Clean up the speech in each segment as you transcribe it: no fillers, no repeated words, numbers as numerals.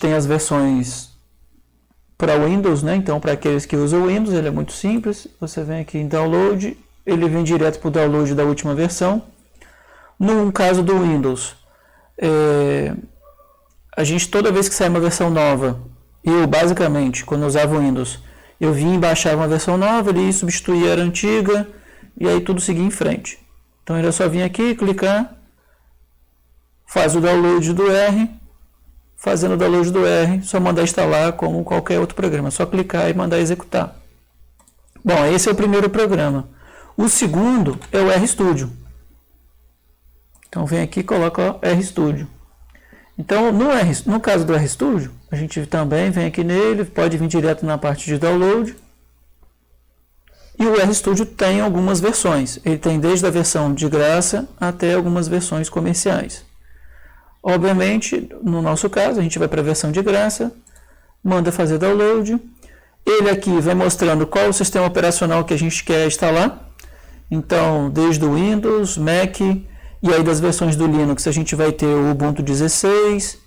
tem as versões para Windows, né? Então, para aqueles que usam Windows, ele é muito simples. Você vem aqui em Download, ele vem direto para o download da última versão. No caso do Windows, a gente, toda vez que sai uma versão nova, eu, basicamente, quando eu usava o Windows, eu vinha e baixava uma versão nova, ele substituía a antiga, e aí tudo seguia em frente. Então, ele só vinha aqui, clicar, faz o download do R, fazendo o download do R, só mandar instalar como qualquer outro programa, só clicar e mandar executar. Bom, esse é o primeiro programa. O segundo é o RStudio. Então, vem aqui e coloca RStudio. Então, no caso do RStudio, a gente também vem aqui nele, pode vir direto na parte de download. E o RStudio tem algumas versões. Ele tem desde a versão de graça até algumas versões comerciais. Obviamente, no nosso caso, a gente vai para a versão de graça, manda fazer download. Ele aqui vai mostrando qual o sistema operacional que a gente quer instalar. Então, desde o Windows, Mac, e aí das versões do Linux a gente vai ter o Ubuntu 16,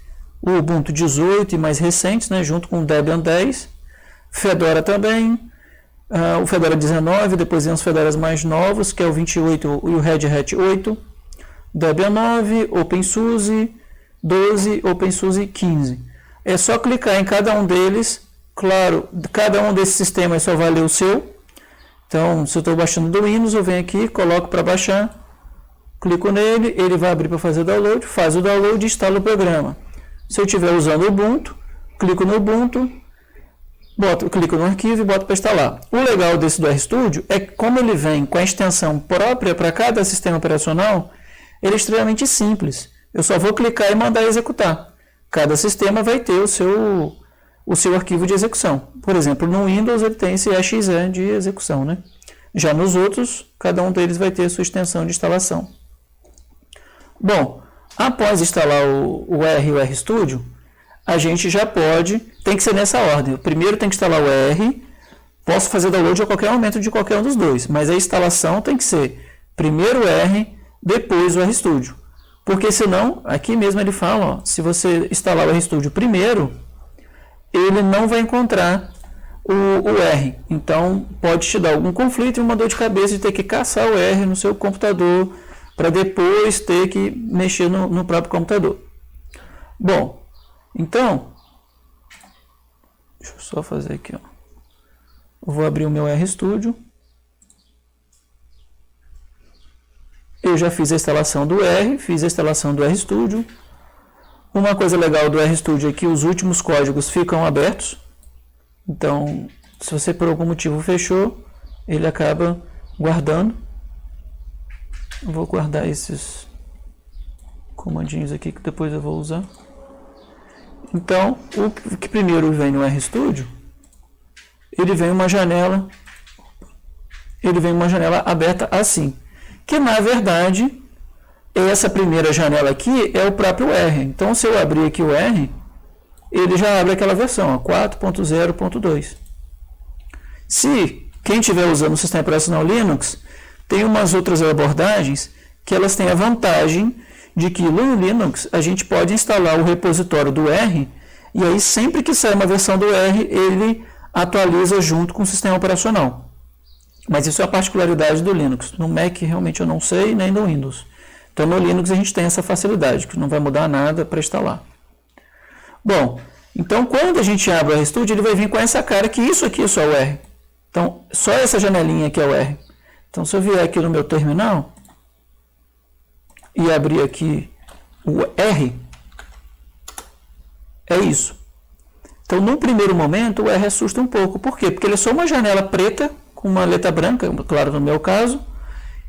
o Ubuntu 18 e mais recentes, né, junto com o Debian 10, Fedora também, o Fedora 19, depois vem os Fedoras mais novos, que é o 28 e o Red Hat 8, Debian 9, OpenSUSE 12, OpenSUSE 15. É só clicar em cada um deles, claro, cada um desses sistemas só vai ler o seu. Então, se eu estou baixando do Windows, eu venho aqui, coloco para baixar, clico nele, ele vai abrir para fazer download, faz o download e instala o programa. Se eu estiver usando o Ubuntu, clico no Ubuntu, clico no arquivo e boto para instalar. O legal desse do RStudio é que, como ele vem com a extensão própria para cada sistema operacional, ele é extremamente simples. Eu só vou clicar e mandar executar. Cada sistema vai ter o seu arquivo de execução. Por exemplo, no Windows ele tem esse exe de execução, né? Já nos outros, cada um deles vai ter a sua extensão de instalação. Bom, após instalar o R e o RStudio, a gente já pode, tem que ser nessa ordem. Primeiro tem que instalar o R, posso fazer download a qualquer momento de qualquer um dos dois, mas a instalação tem que ser primeiro o R, depois o RStudio. Porque senão, aqui mesmo ele fala, ó, se você instalar o RStudio primeiro, ele não vai encontrar o R. Então, pode te dar algum conflito e uma dor de cabeça de ter que caçar o R no seu computador para depois ter que mexer no próprio computador. Bom, então, deixa eu só fazer aqui, ó. Eu vou abrir o meu RStudio. Eu já fiz a instalação do R, fiz a instalação do RStudio. Uma coisa legal do RStudio é que os últimos códigos ficam abertos. Então, se você por algum motivo fechou, ele acaba guardando. Eu vou guardar esses comandinhos aqui que depois eu vou usar. Então, o que primeiro vem no RStudio, ele vem uma janela aberta assim, que na verdade essa primeira janela aqui é o próprio R. Então, se eu abrir aqui o R, ele já abre aquela versão, 4.0.2. Se quem estiver usando o sistema operacional Linux, tem umas outras abordagens que elas têm a vantagem de que no Linux a gente pode instalar o repositório do R e aí sempre que sai uma versão do R, ele atualiza junto com o sistema operacional. Mas isso é a particularidade do Linux. No Mac realmente eu não sei, nem no Windows. Então no Linux a gente tem essa facilidade, que não vai mudar nada para instalar. Bom, então quando a gente abre o RStudio, ele vai vir com essa cara que isso aqui é só o R. Então, só essa janelinha aqui é o R. Então, se eu vier aqui no meu terminal e abrir aqui o R, é isso. Então, no primeiro momento, o R assusta um pouco. Por quê? Porque ele é só uma janela preta com uma letra branca, claro, no meu caso,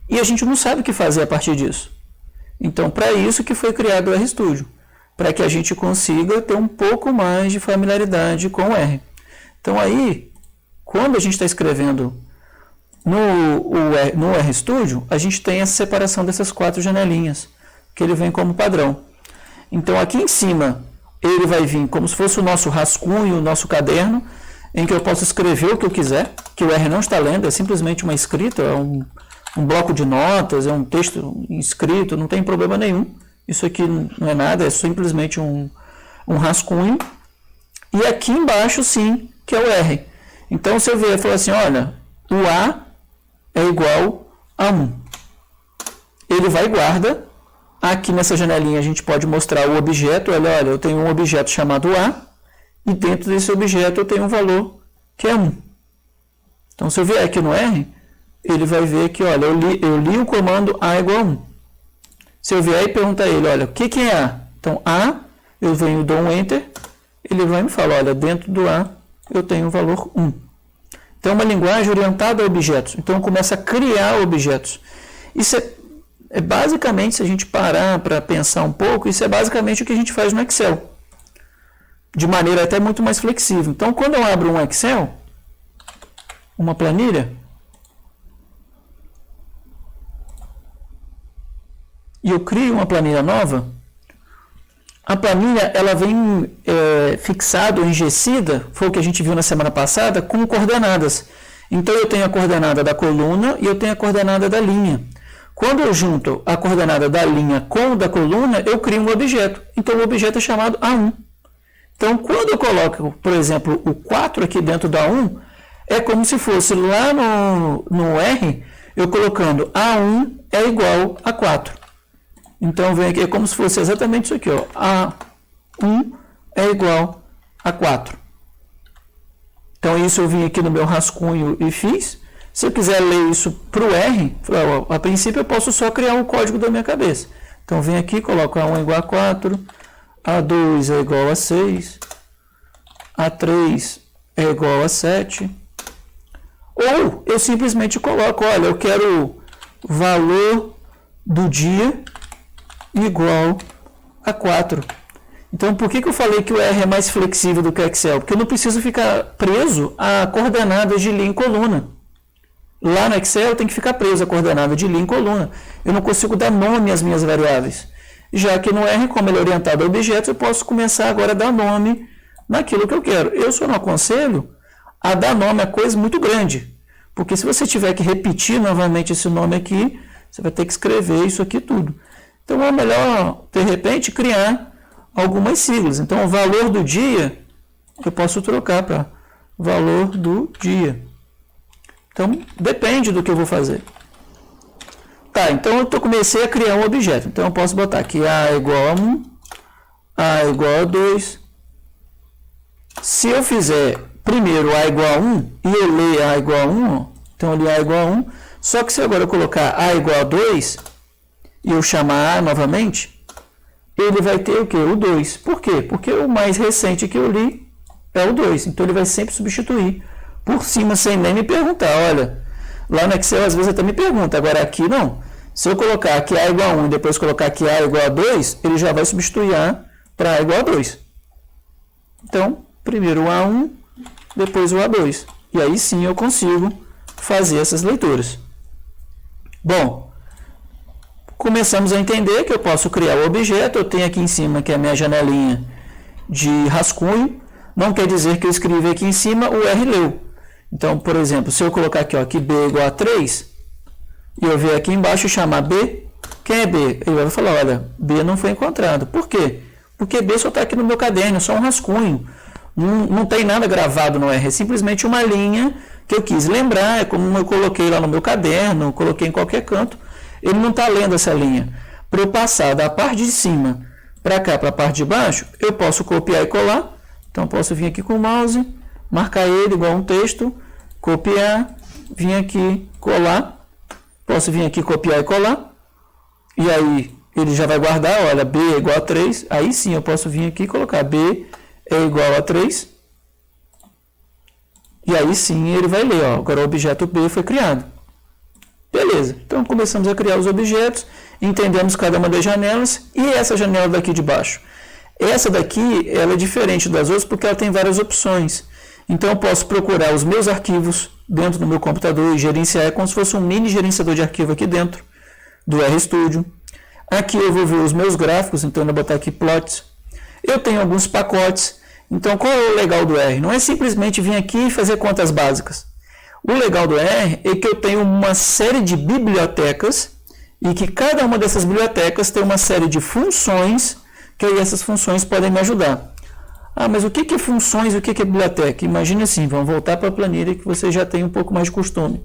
e a gente não sabe o que fazer a partir disso. Então, para isso que foi criado o RStudio, para que a gente consiga ter um pouco mais de familiaridade com o R. Então, aí, quando a gente está escrevendo no RStudio, a gente tem essa separação dessas 4 janelinhas, que ele vem como padrão. Então, aqui em cima, ele vai vir como se fosse o nosso rascunho, o nosso caderno, em que eu posso escrever o que eu quiser, que o R não está lendo, é simplesmente uma escrita, é um bloco de notas, é um texto escrito, não tem problema nenhum. Isso aqui não é nada, é simplesmente um rascunho. e aqui embaixo sim, que é o R. Então se eu vier e falar assim, olha, o A é igual a 1. Ele vai e guarda. Aqui nessa janelinha a gente pode mostrar o objeto. Olha, eu tenho um objeto chamado A, e dentro desse objeto eu tenho um valor que é 1. Então se eu vier aqui no R, ele vai ver que, olha, eu li o comando A igual a 1. Se eu vier e perguntar a ele, olha, o que é A? Então A, eu venho e dou um Enter, ele vai me falar, olha, dentro do A eu tenho o valor 1. Então é uma linguagem orientada a objetos. Então começa a criar objetos. Isso é basicamente, se a gente parar para pensar um pouco, isso é basicamente o que a gente faz no Excel. De maneira até muito mais flexível. Então quando eu abro um Excel, uma planilha, e eu crio uma planilha nova, a planilha ela vem fixada ou enrijecida, foi o que a gente viu na semana passada, com coordenadas. Então eu tenho a coordenada da coluna e eu tenho a coordenada da linha. Quando eu junto a coordenada da linha com da coluna, eu crio um objeto. Então o objeto é chamado A1. Então quando eu coloco, por exemplo, o 4 aqui dentro da 1, é como se fosse lá no R, eu colocando A1 é igual a 4. Então vem aqui, é como se fosse exatamente isso aqui, ó. A1 é igual a 4. Então isso eu vim aqui no meu rascunho e fiz. Se eu quiser ler isso para o R, a princípio eu posso só criar um código da minha cabeça. Então vem aqui, coloco A1 é igual a 4, A2 é igual a 6, A3 é igual a 7. Ou eu simplesmente coloco, olha, eu quero o valor do dia igual a 4. Então, por que eu falei que o R é mais flexível do que o Excel? Porque eu não preciso ficar preso a coordenadas de linha e coluna. Lá no Excel eu tenho que ficar preso a coordenada de linha e coluna. Eu não consigo dar nome às minhas variáveis. Já que no R, como ele é orientado a objetos, eu posso começar agora a dar nome naquilo que eu quero. Eu só não aconselho a dar nome a coisa muito grande. Porque se você tiver que repetir novamente esse nome aqui, você vai ter que escrever isso aqui tudo. Então é melhor, de repente, criar algumas siglas. Então o valor do dia, eu posso trocar para valor do dia. Então depende do que eu vou fazer. Tá, então eu comecei a criar um objeto. Então eu posso botar aqui A igual a 1, A igual a 2. Se eu fizer primeiro A igual a 1 e eu ler A igual a 1, então eu li A igual a 1, só que se agora eu colocar A igual a 2 e eu chamar A novamente, ele vai ter o quê? O 2. Por quê? Porque o mais recente que eu li é o 2. Então ele vai sempre substituir por cima sem nem me perguntar. Olha, lá no Excel às vezes até me pergunta, agora aqui não. Se eu colocar aqui A igual a 1 e depois colocar aqui A igual a 2, ele já vai substituir A para A igual a 2. Então, primeiro o A1, depois o A2. E aí sim eu consigo fazer essas leituras. Bom, começamos a entender que eu posso criar o objeto. Eu tenho aqui em cima que é a minha janelinha de rascunho. Não quer dizer que eu escrevi aqui em cima, o R leu. Então, por exemplo, se eu colocar aqui, ó, que B é igual a 3, e eu ver aqui embaixo e chamar B, quem é B? Ele vai falar, olha, B não foi encontrado. Por quê? Porque B só está aqui no meu caderno, só um rascunho. Não tem nada gravado no R, é simplesmente uma linha que eu quis lembrar, é como eu coloquei lá no meu caderno, coloquei em qualquer canto. Ele não está lendo essa linha. Para eu passar da parte de cima para cá, para a parte de baixo, eu posso copiar e colar. Então, eu posso vir aqui com o mouse, marcar ele igual um texto, copiar, vir aqui, colar. Posso vir aqui copiar e colar. E aí, ele já vai guardar, olha, B é igual a 3. Aí sim, eu posso vir aqui e colocar B é igual a 3. E aí sim, ele vai ler, ó, agora o objeto B foi criado. Beleza, então começamos a criar os objetos, entendemos cada uma das janelas, e essa janela daqui de baixo? Essa daqui, ela é diferente das outras porque ela tem várias opções. Então eu posso procurar os meus arquivos dentro do meu computador e gerenciar, é como se fosse um mini gerenciador de arquivo aqui dentro do RStudio. Aqui eu vou ver os meus gráficos, então eu vou botar aqui plots. Eu tenho alguns pacotes. Então qual é o legal do R? Não é simplesmente vir aqui e fazer contas básicas. O legal do R é que eu tenho uma série de bibliotecas e que cada uma dessas bibliotecas tem uma série de funções que aí essas funções podem me ajudar. Ah, mas o que é funções e o que é biblioteca? Imagine assim, vamos voltar para a planilha que você já tem um pouco mais de costume.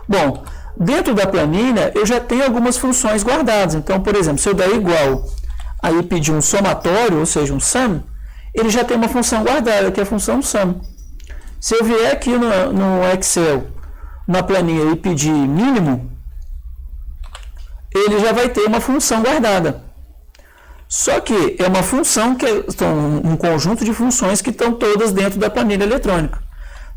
Bom, dentro da planilha eu já tenho algumas funções guardadas. Então, por exemplo, se eu der igual, aí pedir um somatório, ou seja, um sum, ele já tem uma função guardada, que é a função sum. Se eu vier aqui no Excel, na planilha, e pedir mínimo, ele já vai ter uma função guardada. Só que é uma função são um conjunto de funções que estão todas dentro da planilha eletrônica.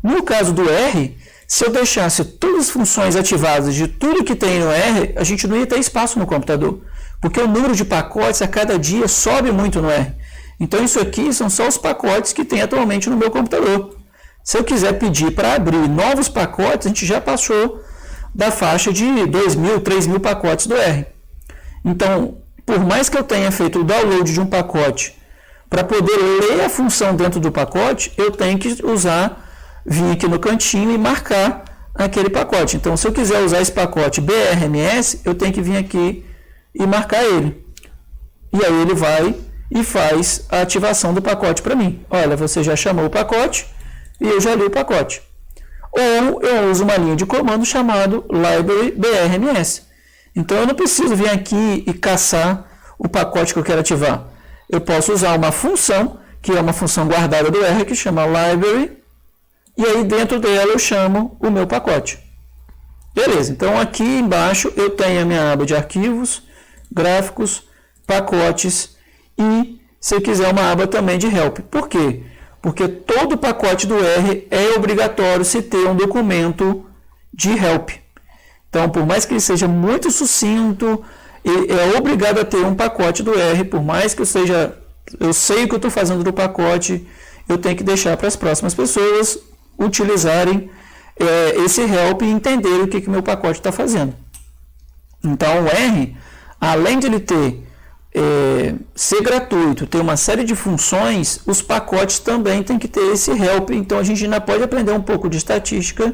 No caso do R, se eu deixasse todas as funções ativadas de tudo que tem no R, a gente não ia ter espaço no computador, porque o número de pacotes a cada dia sobe muito no R. Então isso aqui são só os pacotes que tem atualmente no meu computador. Se eu quiser pedir para abrir novos pacotes, a gente já passou da faixa de 2.000, 3.000 pacotes do R. Então, por mais que eu tenha feito o download de um pacote, para poder ler a função dentro do pacote, eu tenho que vir aqui no cantinho e marcar aquele pacote. Então, se eu quiser usar esse pacote BRMS, eu tenho que vir aqui e marcar ele. E aí ele vai e faz a ativação do pacote para mim. Olha, você já chamou o pacote e eu já li o pacote. Ou eu uso uma linha de comando chamado library BRMS. Então eu não preciso vir aqui e caçar o pacote que eu quero ativar. Eu posso usar uma função, que é uma função guardada do R, que chama library, e aí dentro dela eu chamo o meu pacote. Beleza, então aqui embaixo eu tenho a minha aba de arquivos, gráficos, pacotes e, se eu quiser, uma aba também de help. Por quê? Porque todo pacote do R é obrigatório se ter um documento de help. Então, por mais que ele seja muito sucinto, ele é obrigado a ter um pacote do R, por mais que eu sei o que eu estou fazendo do pacote, eu tenho que deixar para as próximas pessoas utilizarem esse help e entender o que o meu pacote está fazendo. Então, o R, além de ele ser gratuito, ter uma série de funções, os pacotes também têm que ter esse help. Então, a gente ainda pode aprender um pouco de estatística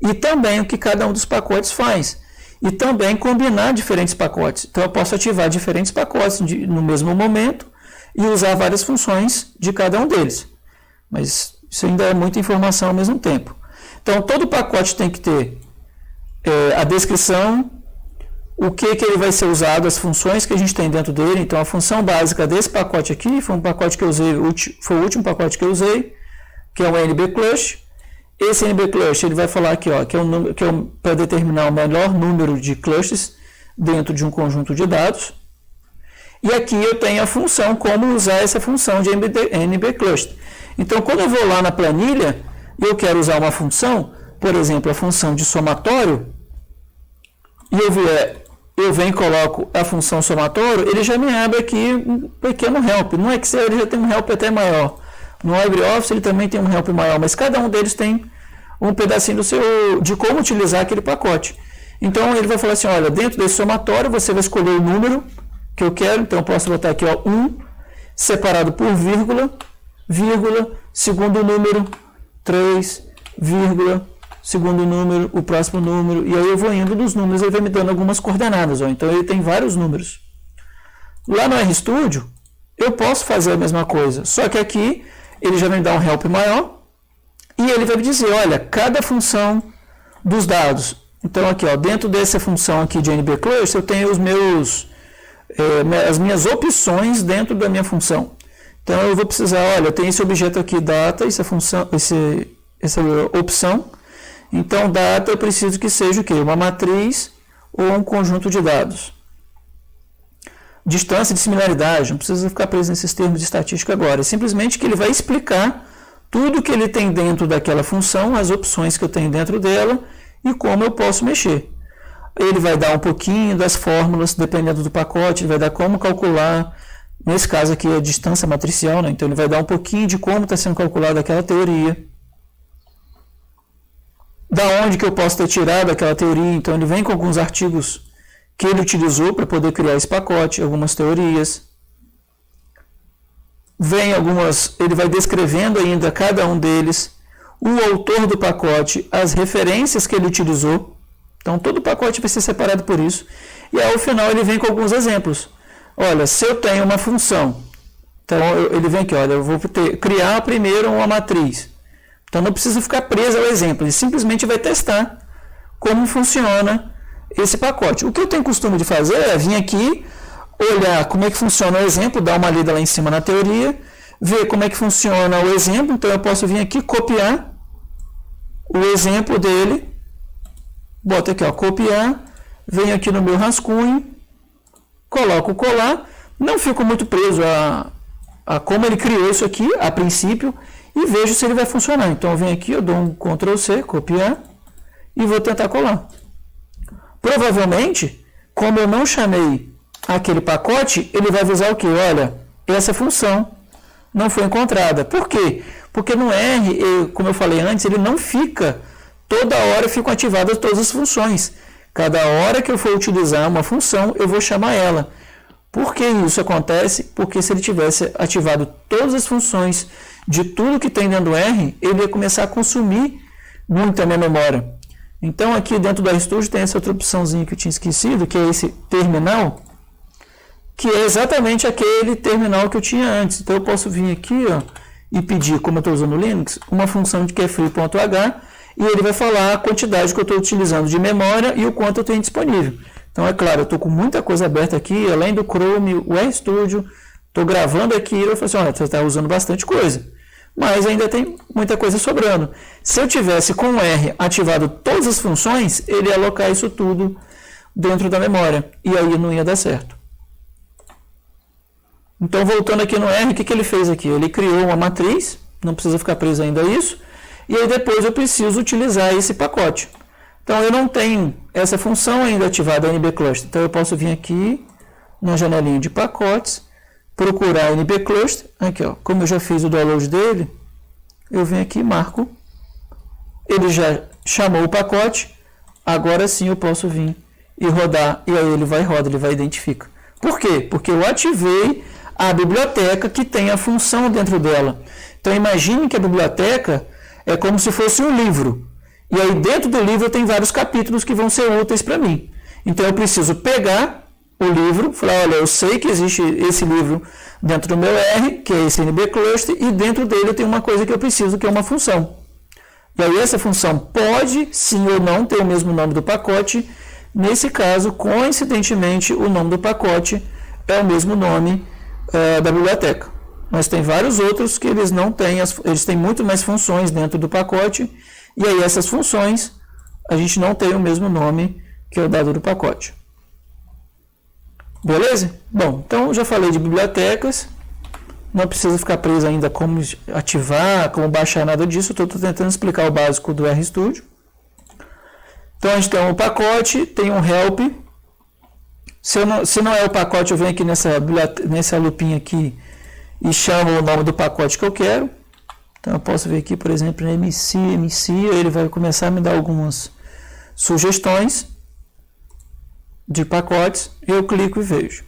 e também o que cada um dos pacotes faz. E também combinar diferentes pacotes. Então, eu posso ativar diferentes pacotes no mesmo momento e usar várias funções de cada um deles. Mas isso ainda é muita informação ao mesmo tempo. Então, todo pacote tem que ter a descrição, o que ele vai ser usado, as funções que a gente tem dentro dele. Então, a função básica desse pacote aqui foi um pacote que eu usei, foi o último pacote que eu usei, que é o NBClush. Esse NBClush ele vai falar aqui, ó, que é para determinar o melhor número de clusters dentro de um conjunto de dados. E aqui eu tenho a função, como usar essa função de NBClush. Então, quando eu vou lá na planilha e eu quero usar uma função, por exemplo, a função de somatório, e eu venho e coloco a função somatório, ele já me abre aqui um pequeno help. No Excel ele já tem um help até maior. No LibreOffice ele também tem um help maior, mas cada um deles tem um pedacinho de como utilizar aquele pacote. Então ele vai falar assim, olha, dentro desse somatório você vai escolher o número que eu quero, então eu posso botar aqui, ó, 1, separado por vírgula, segundo número, 3, vírgula, segundo número, o próximo número, e aí eu vou indo dos números, ele vai me dando algumas coordenadas, ó, então ele tem vários números. Lá no RStudio, eu posso fazer a mesma coisa, só que aqui ele já vai me dar um help maior, e ele vai me dizer, olha, cada função dos dados. Então aqui, ó, dentro dessa função aqui de NBClush, eu tenho as minhas opções dentro da minha função. Então eu vou precisar, olha, eu tenho esse objeto aqui, data, essa opção. Então data eu preciso que seja o quê? Uma matriz ou um conjunto de dados. Distância de similaridade, não precisa ficar preso nesses termos de estatística agora. É simplesmente que ele vai explicar tudo que ele tem dentro daquela função, as opções que eu tenho dentro dela e como eu posso mexer. Ele vai dar um pouquinho das fórmulas, dependendo do pacote, ele vai dar como calcular, nesse caso aqui a distância matricial, né? Então ele vai dar um pouquinho de como está sendo calculada aquela teoria. Da onde que eu posso ter tirado aquela teoria, então ele vem com alguns artigos que ele utilizou para poder criar esse pacote, algumas teorias. Ele vai descrevendo ainda cada um deles, o autor do pacote, as referências que ele utilizou. Então todo o pacote vai ser separado por isso. E ao final ele vem com alguns exemplos. Olha, se eu tenho uma função Então ele vem aqui, olha, eu vou criar primeiro uma matriz. Então não precisa ficar preso ao exemplo, ele simplesmente vai testar como funciona esse pacote. O que eu tenho costume de fazer é vir aqui, olhar como é que funciona o exemplo, dar uma lida lá em cima na teoria, ver como é que funciona o exemplo. Então eu posso vir aqui, copiar o exemplo dele, boto aqui, ó, copiar, venho aqui no meu rascunho, coloco colar, não fico muito preso a como ele criou isso aqui a princípio e vejo se ele vai funcionar. Então eu venho aqui, eu dou um Ctrl C, copiar e vou tentar colar. Provavelmente, como eu não chamei aquele pacote, ele vai avisar o que? Olha, essa função não foi encontrada. Por quê? Porque no R, como eu falei antes, ele não fica, toda hora ficam ativadas todas as funções. Cada hora que eu for utilizar uma função, eu vou chamar ela. Por que isso acontece? Porque se ele tivesse ativado todas as funções de tudo que tem dentro do R, ele ia começar a consumir muito a minha memória. Então aqui dentro do RStudio tem essa outra opçãozinha que eu tinha esquecido, que é esse terminal, que é exatamente aquele terminal que eu tinha antes. Então eu posso vir aqui, ó, e pedir, como eu estou usando o Linux, uma função de keyfree.h e ele vai falar a quantidade que eu estou utilizando de memória e o quanto eu tenho disponível. Então, é claro, eu estou com muita coisa aberta aqui, além do Chrome, o RStudio, estou gravando aqui, eu falo assim, olha, você está usando bastante coisa, mas ainda tem muita coisa sobrando. Se eu tivesse com o R ativado todas as funções, ele ia alocar isso tudo dentro da memória, e aí não ia dar certo. Então, voltando aqui no R, o que ele fez aqui? Ele criou uma matriz, não precisa ficar preso ainda a isso, e aí depois eu preciso utilizar esse pacote. Então, eu não tenho essa função ainda ativada, NBCluster. Então, eu posso vir aqui na janelinha de pacotes, procurar NBCluster. Aqui, ó, como eu já fiz o download dele, eu venho aqui e marco. Ele já chamou o pacote. Agora sim eu posso vir e rodar. E aí ele vai roda, ele vai identificar. Por quê? Porque eu ativei a biblioteca que tem a função dentro dela. Então, imagine que a biblioteca é como se fosse um livro. E aí dentro do livro tem vários capítulos que vão ser úteis para mim. Então eu preciso pegar o livro, falar, olha, eu sei que existe esse livro dentro do meu R, que é esse NBCluster, e dentro dele eu tenho uma coisa que eu preciso, que é uma função. E aí essa função pode, sim ou não, ter o mesmo nome do pacote. Nesse caso, coincidentemente, o nome do pacote é o mesmo nome da biblioteca. Mas tem vários outros que eles não têm, eles têm muito mais funções dentro do pacote. E aí essas funções, a gente não tem o mesmo nome que é o dado do pacote. Beleza? Bom, então já falei de bibliotecas. Não precisa ficar preso ainda como ativar, como baixar, nada disso. Estou tentando explicar o básico do RStudio. Então a gente tem um pacote, tem um help. Se não é o pacote, eu venho aqui nessa lupinha aqui e chamo o nome do pacote que eu quero. Então eu posso vir aqui, por exemplo, MC, ele vai começar a me dar algumas sugestões de pacotes, eu clico e vejo.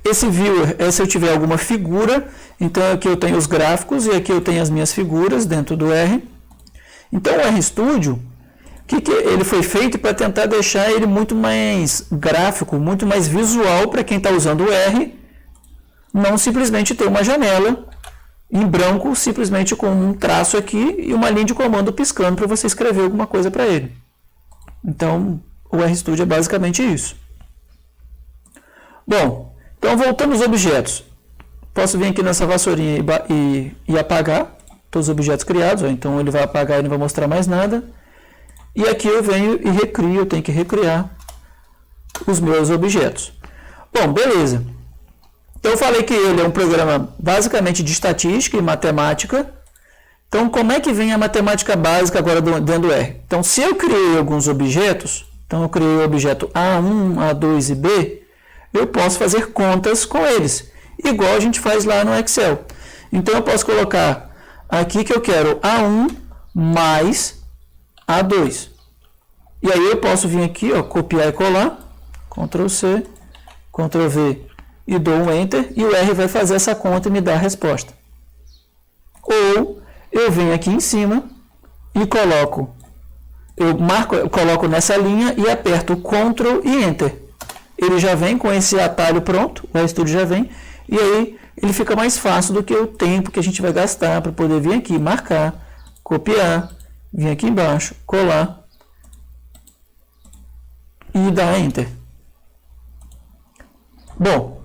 Esse viewer é se eu tiver alguma figura, então aqui eu tenho os gráficos e aqui eu tenho as minhas figuras dentro do R. Então o RStudio, que ele foi feito para tentar deixar ele muito mais gráfico, muito mais visual para quem está usando o R, não simplesmente ter uma janela em branco, simplesmente com um traço aqui e uma linha de comando piscando para você escrever alguma coisa para ele. Então, o RStudio é basicamente isso. Bom, então voltando aos objetos. Posso vir aqui nessa vassourinha e apagar todos os objetos criados. Então, ele vai apagar e não vai mostrar mais nada. E aqui eu venho e recrio, eu tenho que recriar os meus objetos. Bom, beleza. Então, eu falei que ele é um programa basicamente de estatística e matemática. Então, como é que vem a matemática básica agora dentro do R? Então, se eu criei alguns objetos, então eu criei o objeto A1, A2 e B, eu posso fazer contas com eles, igual a gente faz lá no Excel. Então, eu posso colocar aqui que eu quero A1 mais A2. E aí eu posso vir aqui, ó, copiar e colar, Ctrl C, Ctrl V, e dou um Enter, e o R vai fazer essa conta e me dar a resposta. Ou eu venho aqui em cima e coloco nessa linha e aperto Ctrl e Enter. Ele já vem com esse atalho pronto, o RStudio já vem, e aí ele fica mais fácil do que o tempo que a gente vai gastar para poder vir aqui, marcar, copiar, vir aqui embaixo, colar e dar Enter. Bom,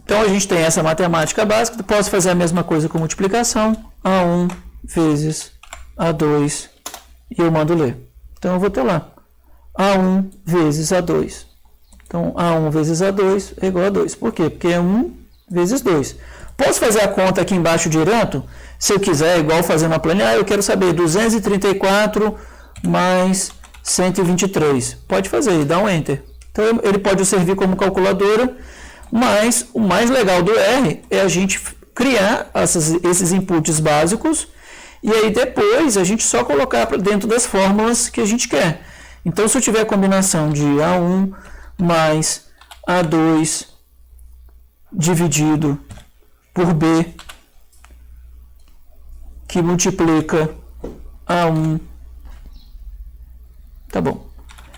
então a gente tem essa matemática básica, posso fazer a mesma coisa com multiplicação, A1 vezes A2, e eu mando ler. Então eu vou ter lá, A1 vezes A2. Então A1 vezes A2 é igual a 2. Por quê? Porque é 1 vezes 2. Posso fazer a conta aqui embaixo direto? Se eu quiser, igual fazer uma planilha, eu quero saber 234 mais 123. Pode fazer e dá um Enter. Então ele pode servir como calculadora, mas o mais legal do R é a gente criar esses inputs básicos e aí depois a gente só colocar dentro das fórmulas que a gente quer. Então se eu tiver a combinação de A1 mais A2 dividido por B, que multiplica A1, tá bom.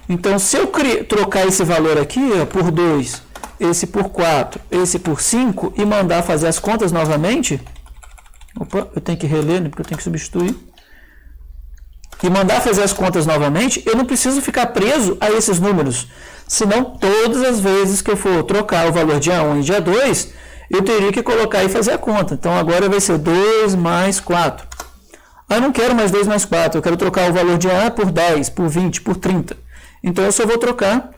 Então, se eu trocar esse valor aqui ó, por 2, esse por 4, esse por 5, e mandar fazer as contas novamente, opa, eu tenho que reler, né, porque eu tenho que substituir, e mandar fazer as contas novamente, eu não preciso ficar preso a esses números, senão todas as vezes que eu for trocar o valor de A1 e de A2, eu teria que colocar e fazer a conta. Então, agora vai ser 2 mais 4. Eu não quero mais 2 mais 4, eu quero trocar o valor de A por 10, por 20, por 30. Então, eu só vou trocar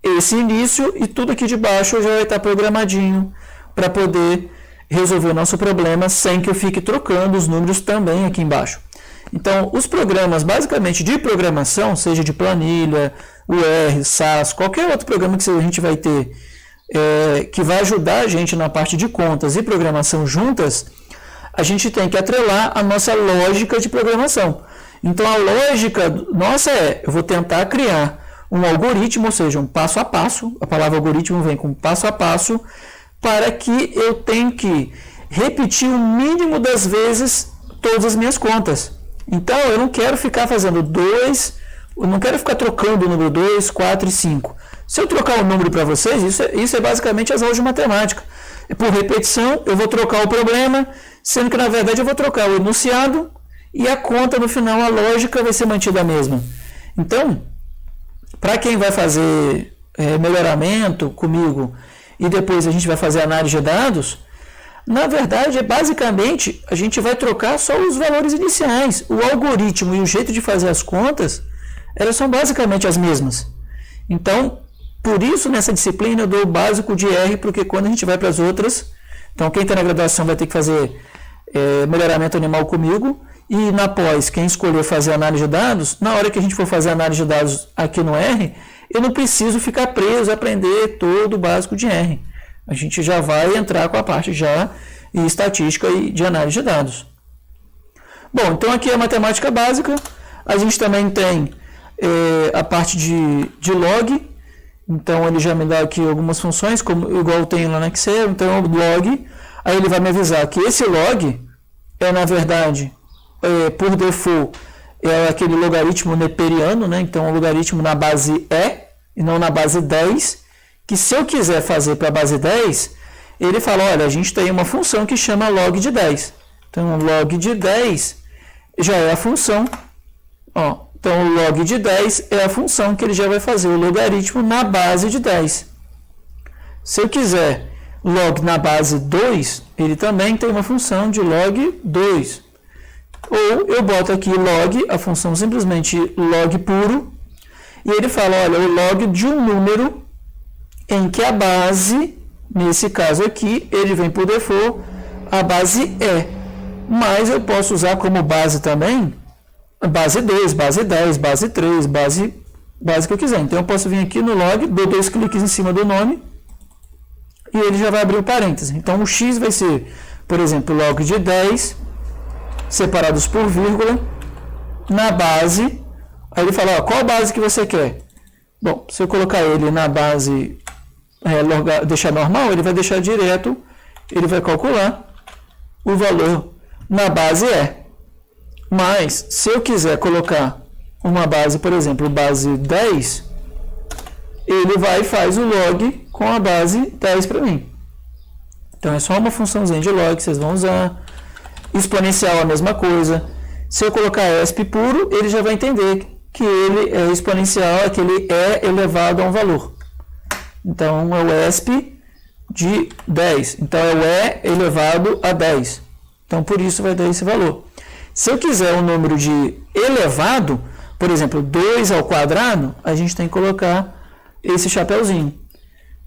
esse início e tudo aqui de baixo já vai estar programadinho para poder resolver o nosso problema sem que eu fique trocando os números também aqui embaixo. Então, os programas basicamente de programação, seja de planilha, o R, SAS, qualquer outro programa que a gente vai ter que vai ajudar a gente na parte de contas e programação juntas, a gente tem que atrelar a nossa lógica de programação. Então, a lógica nossa eu vou tentar criar um algoritmo, ou seja, um passo a passo, a palavra algoritmo vem com passo a passo, para que eu tenha que repetir o mínimo das vezes todas as minhas contas. Então, eu não quero ficar fazendo 2, eu não quero ficar trocando o número 2, 4 e 5. Se eu trocar o número para vocês, isso é basicamente as aulas de matemática. Por repetição, eu vou trocar o problema, sendo que, na verdade, eu vou trocar o enunciado e a conta, no final, a lógica vai ser mantida a mesma. Então, para quem vai fazer melhoramento comigo e depois a gente vai fazer análise de dados, na verdade, basicamente, a gente vai trocar só os valores iniciais. O algoritmo e o jeito de fazer as contas, elas são basicamente as mesmas. Então, por isso, nessa disciplina, eu dou o básico de R, porque quando a gente vai para as outras, então quem está na graduação vai ter que fazer melhoramento animal comigo, e na pós, quem escolher fazer análise de dados, na hora que a gente for fazer análise de dados aqui no R, eu não preciso ficar preso a aprender todo o básico de R. A gente já vai entrar com a parte já de estatística e de análise de dados. Bom, então aqui é a matemática básica. A gente também tem a parte de log. Então ele já me dá aqui algumas funções, como igual eu tenho lá no Excel. Então o log, aí ele vai me avisar que esse log é, na verdade, por default, é aquele logaritmo neperiano, né? Então o logaritmo na base e não na base 10, que se eu quiser fazer para a base 10, ele fala, olha, a gente tem uma função que chama log de 10. Então log de 10 já é a função, ó. Então, o log de 10 é a função que ele já vai fazer o logaritmo na base de 10. Se eu quiser log na base 2, ele também tem uma função de log 2. Ou eu boto aqui log, a função simplesmente log puro, e ele fala, olha, o log de um número em que a base, nesse caso aqui, ele vem por default, a base mas eu posso usar como base também base 2, base 10, base 3, base que eu quiser. Então eu posso vir aqui no log, dou 2 cliques em cima do nome e ele já vai abrir o parêntese. Então o x vai ser, por exemplo, log de 10 separados por vírgula na base. Aí ele fala, ó, qual base que você quer? Bom, se eu colocar ele na base, deixar normal, ele vai deixar direto, ele vai calcular o valor na base Mas, se eu quiser colocar uma base, por exemplo, base 10, ele vai e faz o log com a base 10 para mim. Então é só uma funçãozinha de log que vocês vão usar. Exponencial a mesma coisa. Se eu colocar ESP puro, ele já vai entender que ele é exponencial, que ele é elevado a um valor. Então é o ESP de 10. Então é o E elevado a 10. Então por isso vai dar esse valor. Se eu quiser um número de elevado, por exemplo, 2 ao quadrado, a gente tem que colocar esse chapeuzinho.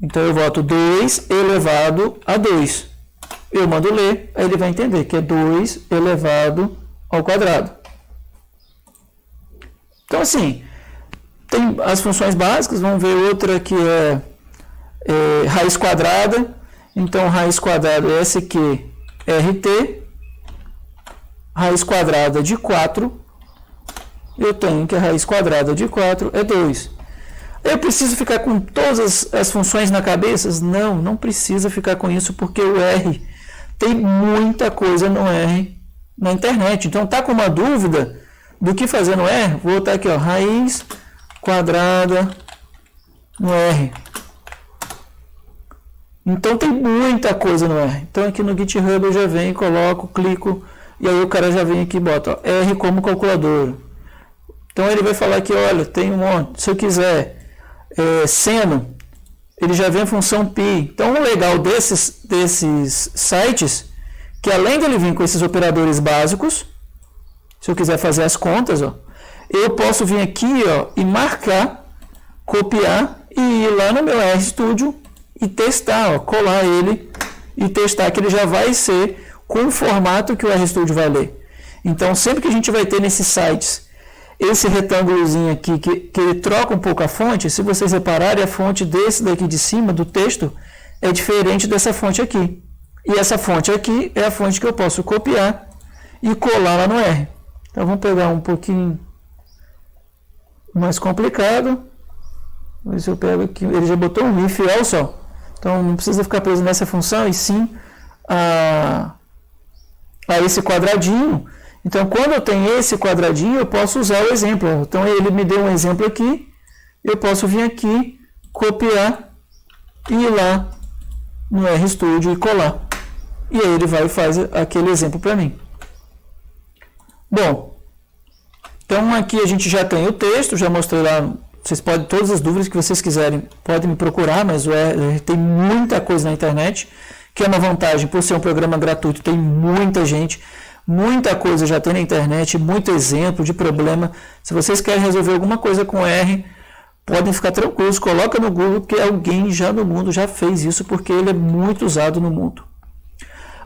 Então eu boto 2 elevado a 2. Eu mando ler, aí ele vai entender que é 2 elevado ao quadrado. Então assim, tem as funções básicas, vamos ver outra que é raiz quadrada. Então raiz quadrada é SQRT, raiz quadrada de 4, eu tenho que a raiz quadrada de 4 é 2. Eu preciso ficar com todas as funções na cabeça? Não, não precisa ficar com isso, porque o R tem muita coisa no R na internet. Então, tá com uma dúvida do que fazer no R? Vou botar aqui, ó, raiz quadrada no R. Então, tem muita coisa no R. Então, aqui no GitHub eu já venho, coloco, clico, e aí o cara já vem aqui e bota, ó, R como calculadora. Então, ele vai falar aqui, olha, tem um monte. Se eu quiser seno, ele já vem a função π. Então, o legal desses sites, que além de ele vir com esses operadores básicos, se eu quiser fazer as contas, ó, eu posso vir aqui, ó, e marcar, copiar e ir lá no meu RStudio e testar, ó, colar ele e testar que ele já vai ser com o formato que o RStudio vai ler. Então, sempre que a gente vai ter nesses sites esse retângulozinho aqui, que ele troca um pouco a fonte, se vocês repararem, a fonte desse daqui de cima, do texto, é diferente dessa fonte aqui. E essa fonte aqui é a fonte que eu posso copiar e colar lá no R. Então, vamos pegar um pouquinho mais complicado. Vamos ver se eu pego aqui. Ele já botou um if else, ó. Então, não precisa ficar preso nessa função, e sim a esse quadradinho. Então, quando eu tenho esse quadradinho, eu posso usar o exemplo. Então, ele me deu um exemplo aqui. Eu posso vir aqui, copiar e ir lá no RStudio e colar. E aí ele vai e faz aquele exemplo para mim. Bom, então aqui a gente já tem o texto, já mostrei lá. Vocês podem, todas as dúvidas que vocês quiserem, podem me procurar, mas tem muita coisa na internet, que é uma vantagem, por ser um programa gratuito, tem muita gente. Muita coisa já tem na internet, muito exemplo de problema. Se vocês querem resolver alguma coisa com R, podem ficar tranquilos, coloca no Google, que alguém já no mundo já fez isso, porque ele é muito usado no mundo.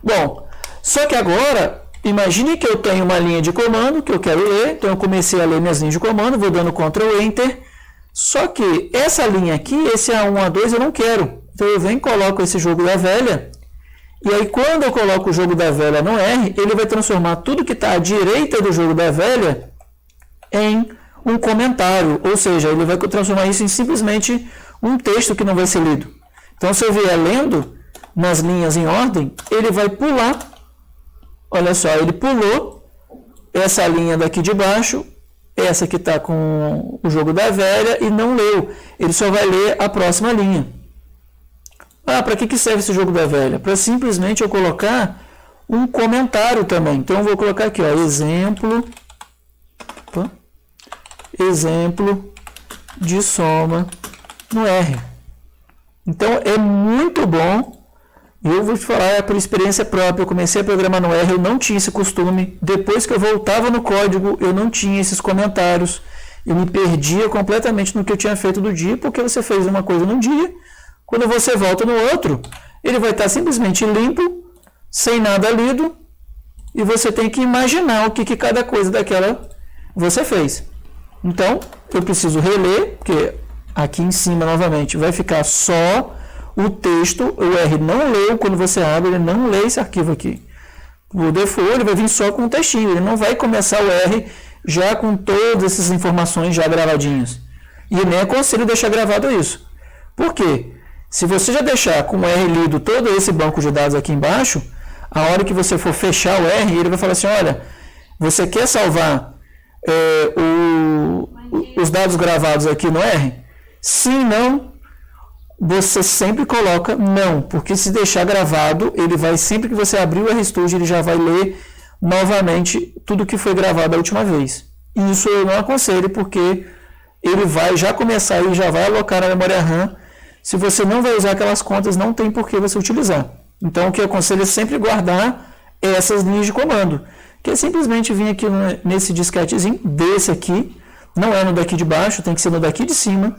Bom, só que agora, imagine que eu tenho uma linha de comando que eu quero ler, então eu comecei a ler minhas linhas de comando, vou dando Ctrl Enter, só que essa linha aqui, esse A1, A2 eu não quero. Então eu venho e coloco esse jogo da velha. E aí, quando eu coloco o jogo da velha no R, ele vai transformar tudo que está à direita do jogo da velha em um comentário. Ou seja, ele vai transformar isso em simplesmente um texto que não vai ser lido. Então, se eu vier lendo nas linhas em ordem, ele vai pular. Olha só, ele pulou essa linha daqui de baixo, essa que está com o jogo da velha, e não leu. Ele só vai ler a próxima linha. Ah, para que serve esse jogo da velha? Para simplesmente eu colocar um comentário também. Então eu vou colocar aqui, ó, exemplo de soma no R. Então é muito bom. Eu vou te falar, é por experiência própria. Eu comecei a programar no R, eu não tinha esse costume. Depois que eu voltava no código, eu não tinha esses comentários. Eu me perdia completamente no que eu tinha feito do dia, porque você fez uma coisa num dia. Quando você volta no outro, ele vai estar simplesmente limpo, sem nada lido, e você tem que imaginar o que cada coisa daquela você fez. Então, eu preciso reler, porque aqui em cima, novamente, vai ficar só o texto. O R não leu, quando você abre, ele não lê esse arquivo aqui. O default, ele vai vir só com o textinho, ele não vai começar o R já com todas essas informações já gravadinhas. E eu nem aconselho deixar gravado isso. Por quê? Se você já deixar com o R lido todo esse banco de dados aqui embaixo, a hora que você for fechar o R, ele vai falar assim, olha, você quer salvar os dados gravados aqui no R? Sim, não. você sempre coloca não, porque se deixar gravado, ele vai, sempre que você abrir o RStudio, ele já vai ler novamente tudo que foi gravado a última vez. E isso eu não aconselho, porque ele vai já começar e já vai alocar na memória RAM. Se você não vai usar aquelas contas, não tem por que você utilizar. Então, o que eu aconselho é sempre guardar essas linhas de comando, que é simplesmente vir aqui nesse disquetezinho, desse aqui, não é no daqui de baixo, tem que ser no daqui de cima.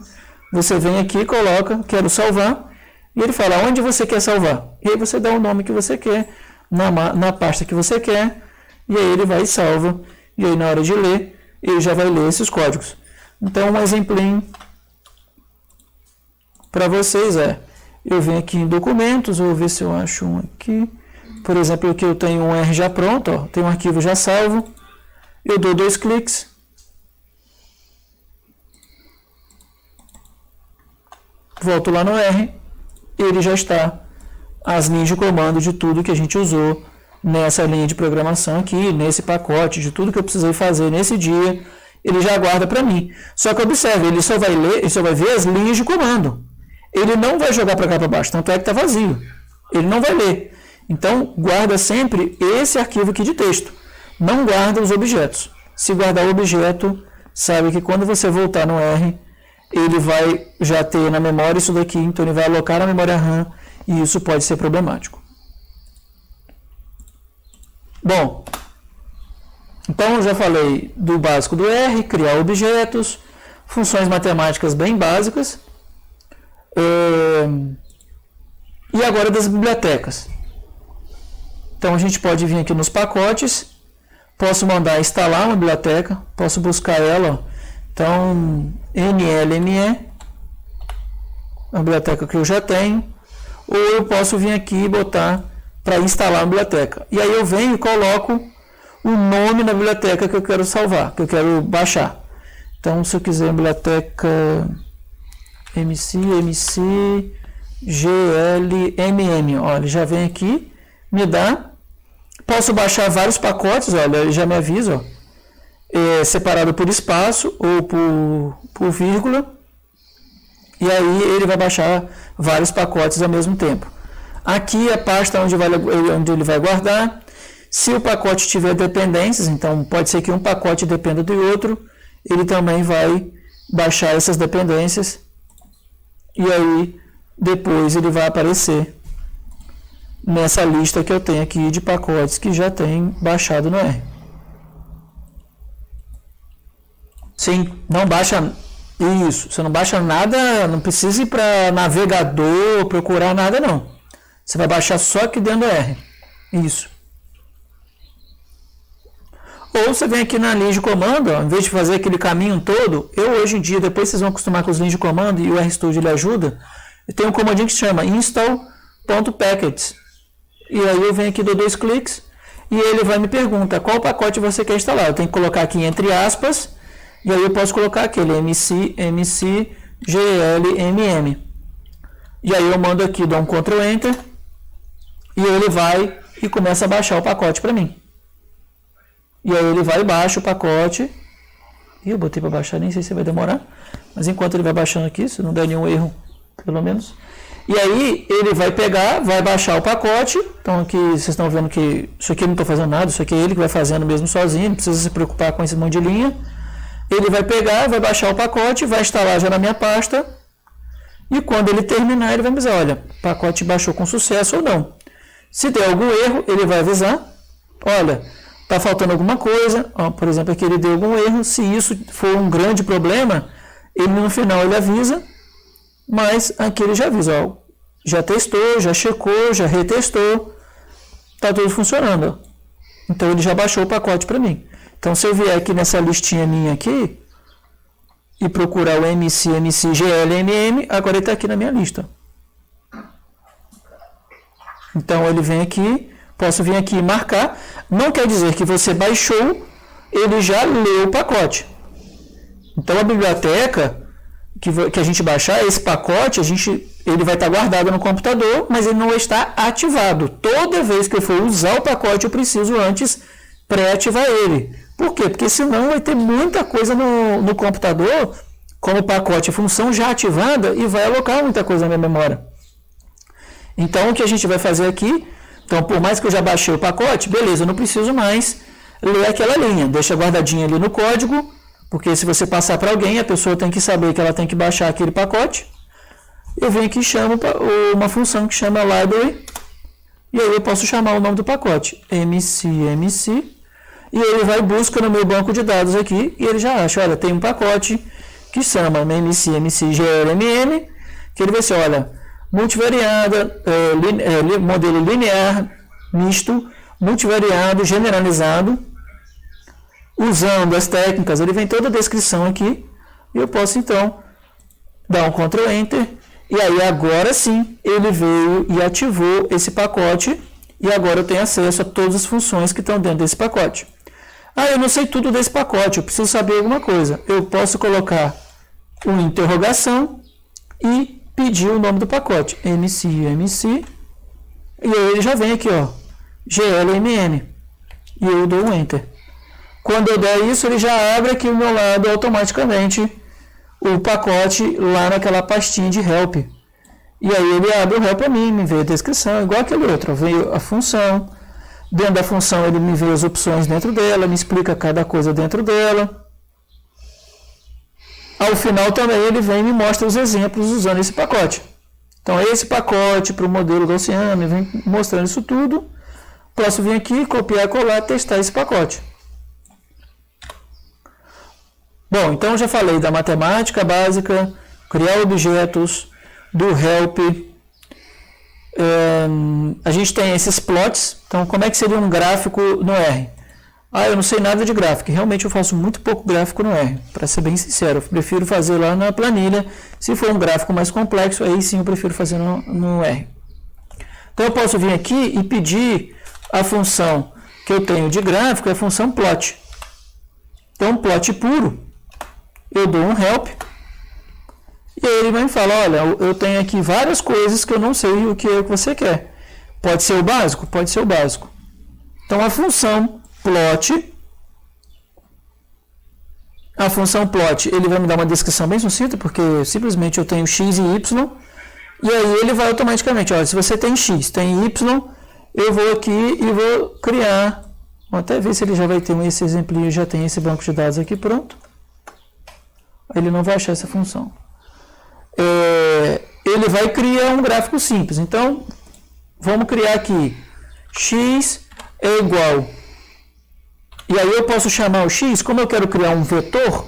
Você vem aqui, coloca, quero salvar, e ele fala onde você quer salvar. E aí você dá o nome que você quer, na pasta que você quer, e aí ele vai e salva. E aí na hora de ler, ele já vai ler esses códigos. Então um exemplinho para vocês eu venho aqui em documentos, vou ver se eu acho um aqui. Por exemplo, aqui eu tenho um R já pronto, ó, tem um arquivo já salvo. Eu dou 2 cliques. Volto lá no R, ele já está as linhas de comando de tudo que a gente usou nessa linha de programação aqui, nesse pacote, de tudo que eu precisei fazer nesse dia, ele já guarda para mim. Só que observe, ele só vai ler, ele só vai ver as linhas de comando. Ele não vai jogar para cá para baixo, tanto é que está vazio. Ele não vai ler. Então, guarda sempre esse arquivo aqui de texto. Não guarda os objetos. Se guardar o objeto, sabe que quando você voltar no R, ele vai já ter na memória isso daqui, então ele vai alocar na memória RAM e isso pode ser problemático. Bom, então eu já falei do básico do R, criar objetos, funções matemáticas bem básicas, e agora das bibliotecas. Então a gente pode vir aqui nos pacotes, posso mandar instalar uma biblioteca, posso buscar ela, então NLME, a biblioteca que eu já tenho, ou eu posso vir aqui e botar para instalar a biblioteca. E aí eu venho e coloco o nome da biblioteca que eu quero salvar, que eu quero baixar. Então se eu quiser biblioteca GLMM, olha, ele já vem aqui, me dá. Posso baixar vários pacotes, olha, ele já me avisa, separado por espaço ou por vírgula, e aí ele vai baixar vários pacotes ao mesmo tempo. Aqui é a pasta onde ele vai guardar. Se o pacote tiver dependências, então pode ser que um pacote dependa do outro, ele também vai baixar essas dependências, e aí depois ele vai aparecer nessa lista que eu tenho aqui de pacotes que já tem baixado no R. Sim, não baixa isso, você não baixa nada, não precisa ir para navegador, procurar nada não. Você vai baixar só aqui dentro do R. Isso. Ou você vem aqui na linha de comando, ó, em vez de fazer aquele caminho todo, eu hoje em dia, depois vocês vão acostumar com as linhas de comando e o RStudio ele ajuda, eu tenho um comandinho que se chama install.packets. E aí eu venho aqui, dou 2 cliques e ele vai me perguntar qual pacote você quer instalar. Eu tenho que colocar aqui entre aspas e aí eu posso colocar aquele MCGLMM. E aí eu mando aqui, dou um Ctrl Enter e ele vai e começa a baixar o pacote para mim. E aí ele vai e baixa o pacote. E eu botei para baixar, nem sei se vai demorar, mas enquanto ele vai baixando aqui, se não der nenhum erro, pelo menos. E aí ele vai pegar, vai baixar o pacote. Então aqui vocês estão vendo que isso aqui eu não estou fazendo nada, isso aqui é ele que vai fazendo mesmo sozinho, não precisa se preocupar com esse monte de linha. Ele vai pegar, vai baixar o pacote, vai instalar já na minha pasta. E quando ele terminar, ele vai me dizer, olha, o pacote baixou com sucesso ou não. Se der algum erro, ele vai avisar, olha, está faltando alguma coisa, ó, por exemplo, aqui ele deu algum erro. Se isso for um grande problema, ele no final ele avisa, mas aqui ele já avisa, ó, já testou, já checou, já retestou, está tudo funcionando. Então ele já baixou o pacote para mim. Então se eu vier aqui nessa listinha minha aqui e procurar o MCGLMM, agora ele está aqui na minha lista. Então ele vem aqui, posso vir aqui e marcar. Não quer dizer que você baixou, ele já leu o pacote. Então a biblioteca que a gente baixar, esse pacote, ele vai estar guardado no computador, mas ele não vai estar ativado. Toda vez que eu for usar o pacote, eu preciso antes pré-ativar ele. Por quê? Porque senão vai ter muita coisa no computador como pacote e função já ativada e vai alocar muita coisa na minha memória. Então, o que a gente vai fazer aqui, então, por mais que eu já baixei o pacote, beleza, eu não preciso mais ler aquela linha, deixa guardadinha ali no código, porque se você passar para alguém, a pessoa tem que saber que ela tem que baixar aquele pacote. Eu venho aqui e chamo uma função que chama library, e aí eu posso chamar o nome do pacote, mcmc, e ele vai buscar no meu banco de dados aqui, e ele já acha, olha, tem um pacote que chama mcmc-glmm, que ele vai ser, olha, multivariada, modelo linear, misto, multivariado, generalizado, usando as técnicas, ele vem toda a descrição aqui, e eu posso então dar um Ctrl Enter, e aí agora sim ele veio e ativou esse pacote, e agora eu tenho acesso a todas as funções que estão dentro desse pacote. Ah, eu não sei tudo desse pacote, eu preciso saber alguma coisa. Eu posso colocar uma interrogação e pedir o nome do pacote, mcmc, e aí ele já vem aqui, ó, glmm, e eu dou um Enter. Quando eu der isso, ele já abre aqui ao meu lado automaticamente o pacote lá naquela pastinha de help. E aí ele abre o help para mim, me vê a descrição, igual aquele outro. Veio a função, dentro da função ele me vê as opções dentro dela, me explica cada coisa dentro dela. Ao final também ele vem e me mostra os exemplos usando esse pacote. Então esse pacote para o modelo gaussiano, vem mostrando isso tudo. Posso vir aqui, copiar, colar, testar esse pacote. Bom, então já falei da matemática básica, criar objetos, do help. A gente tem esses plots. Então, como é que seria um gráfico no R? Ah, eu não sei nada de gráfico. Realmente eu faço muito pouco gráfico no R. Para ser bem sincero, eu prefiro fazer lá na planilha. Se for um gráfico mais complexo, aí sim eu prefiro fazer no R. Então, eu posso vir aqui e pedir a função que eu tenho de gráfico, é a função plot. Então, plot puro. Eu dou um help, e aí ele vai me falar, olha, eu tenho aqui várias coisas que eu não sei o que é que você quer. Pode ser o básico? Pode ser o básico. Então, a função plot, ele vai me dar uma descrição bem sucinta, porque simplesmente eu tenho x e y, e aí ele vai automaticamente, olha, se você tem x, tem y, eu vou aqui e vou criar, vou até ver se ele já vai ter esse exemplinho, já tem esse banco de dados aqui pronto. Ele não vai achar essa função. Ele vai criar um gráfico simples. Então, vamos criar aqui x é igual. E aí eu posso chamar o x, como eu quero criar um vetor,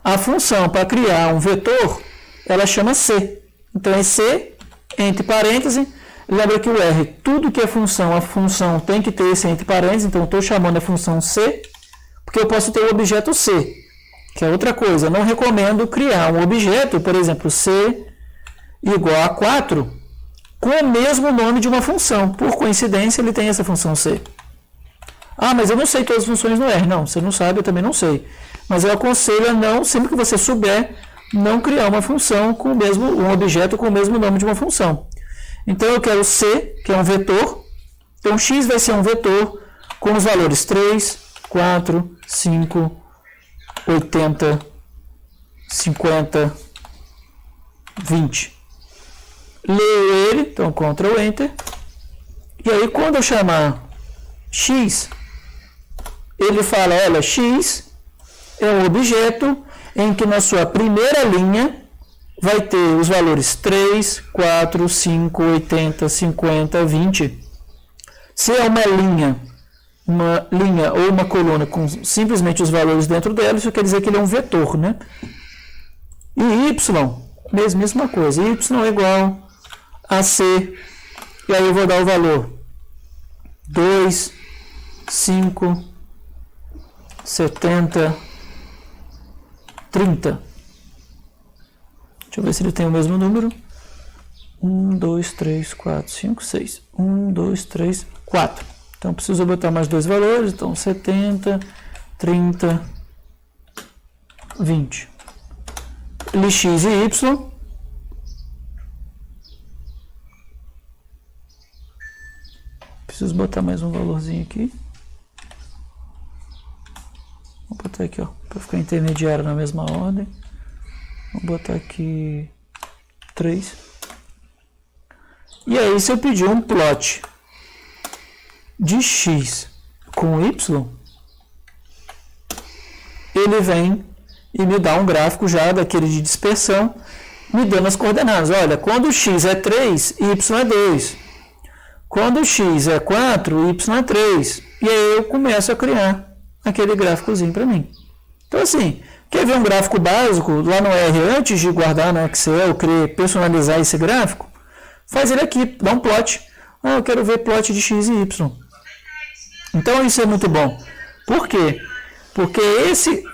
a função para criar um vetor, ela chama c. Então é c, entre parênteses. Lembra que o R, tudo que é função, a função tem que ter esse entre parênteses. Então, estou chamando a função c, porque eu posso ter o objeto c. Que é outra coisa, eu não recomendo criar um objeto, por exemplo, c igual a 4, com o mesmo nome de uma função. Por coincidência, ele tem essa função c. Ah, mas eu não sei todas as funções no R. Não, você não sabe, eu também não sei. Mas eu aconselho a não, sempre que você souber, não criar uma função com o mesmo, um objeto com o mesmo nome de uma função. Então, eu quero c, que é um vetor. Então, x vai ser um vetor com os valores 3, 4, 5, 80, 50, 20. Leio ele, então Ctrl Enter. E aí quando eu chamar x, ele fala, olha, x é um objeto em que na sua primeira linha vai ter os valores 3, 4, 5, 80, 50, 20. Se é uma linha ou uma coluna com simplesmente os valores dentro dela, isso quer dizer que ele é um vetor, né? E y, mesma coisa, y é igual a c, e aí eu vou dar o valor 2, 5, 70, 30. Deixa eu ver se ele tem o mesmo número. 1, 2, 3, 4, 5, 6. 1, 2, 3, 4. Então, preciso botar mais dois valores. Então, 70, 30, 20. Lx e y. Preciso botar mais um valorzinho aqui. Vou botar aqui, ó, para ficar intermediário na mesma ordem. Vou botar aqui 3. E aí, se eu pedir um plot de x com y, ele vem e me dá um gráfico já daquele de dispersão, me dando as coordenadas. Olha, quando x é 3, y é 2. Quando x é 4, y é 3. E aí eu começo a criar aquele gráficozinho para mim. Então, assim, quer ver um gráfico básico lá no R antes de guardar no Excel, querer personalizar esse gráfico? Faz ele aqui, dá um plot. Ah, eu quero ver plot de x e y. Então, isso é muito bom. Por quê? Porque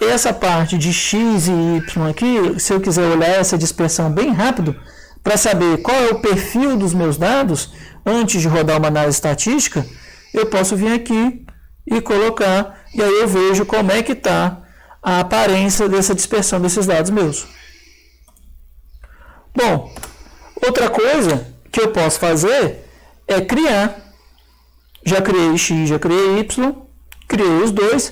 essa parte de x e y aqui, se eu quiser olhar essa dispersão bem rápido, para saber qual é o perfil dos meus dados, antes de rodar uma análise estatística, eu posso vir aqui e colocar, e aí eu vejo como é que está a aparência dessa dispersão desses dados meus. Bom, outra coisa que eu posso fazer é criar. Já criei x, já criei y, criei os dois.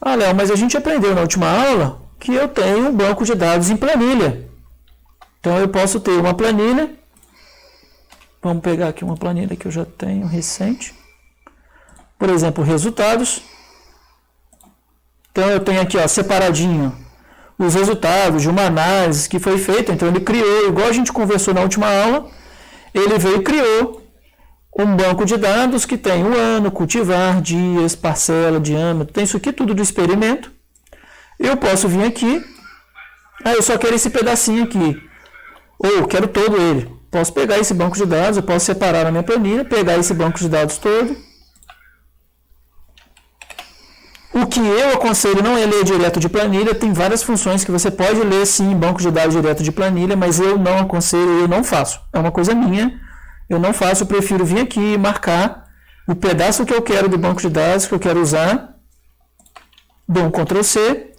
Ah, Léo, mas a gente aprendeu na última aula que eu tenho um banco de dados em planilha. Então, eu posso ter uma planilha. Vamos pegar aqui uma planilha que eu já tenho recente. Por exemplo, resultados. Então, eu tenho aqui, ó, separadinho os resultados de uma análise que foi feita. Então, ele criou, igual a gente conversou na última aula, ele veio e criou um banco de dados que tem o ano, cultivar, dias, parcela, diâmetro, tem isso aqui tudo do experimento. Eu posso vir aqui, eu só quero esse pedacinho aqui, ou quero todo ele. Posso pegar esse banco de dados, eu posso separar na minha planilha, pegar esse banco de dados todo. O que eu aconselho não é ler direto de planilha, tem várias funções que você pode ler sim em banco de dados direto de planilha, mas eu não aconselho, eu não faço. É uma coisa minha. Eu não faço, eu prefiro vir aqui e marcar o pedaço que eu quero do banco de dados, que eu quero usar. Dou um Ctrl C.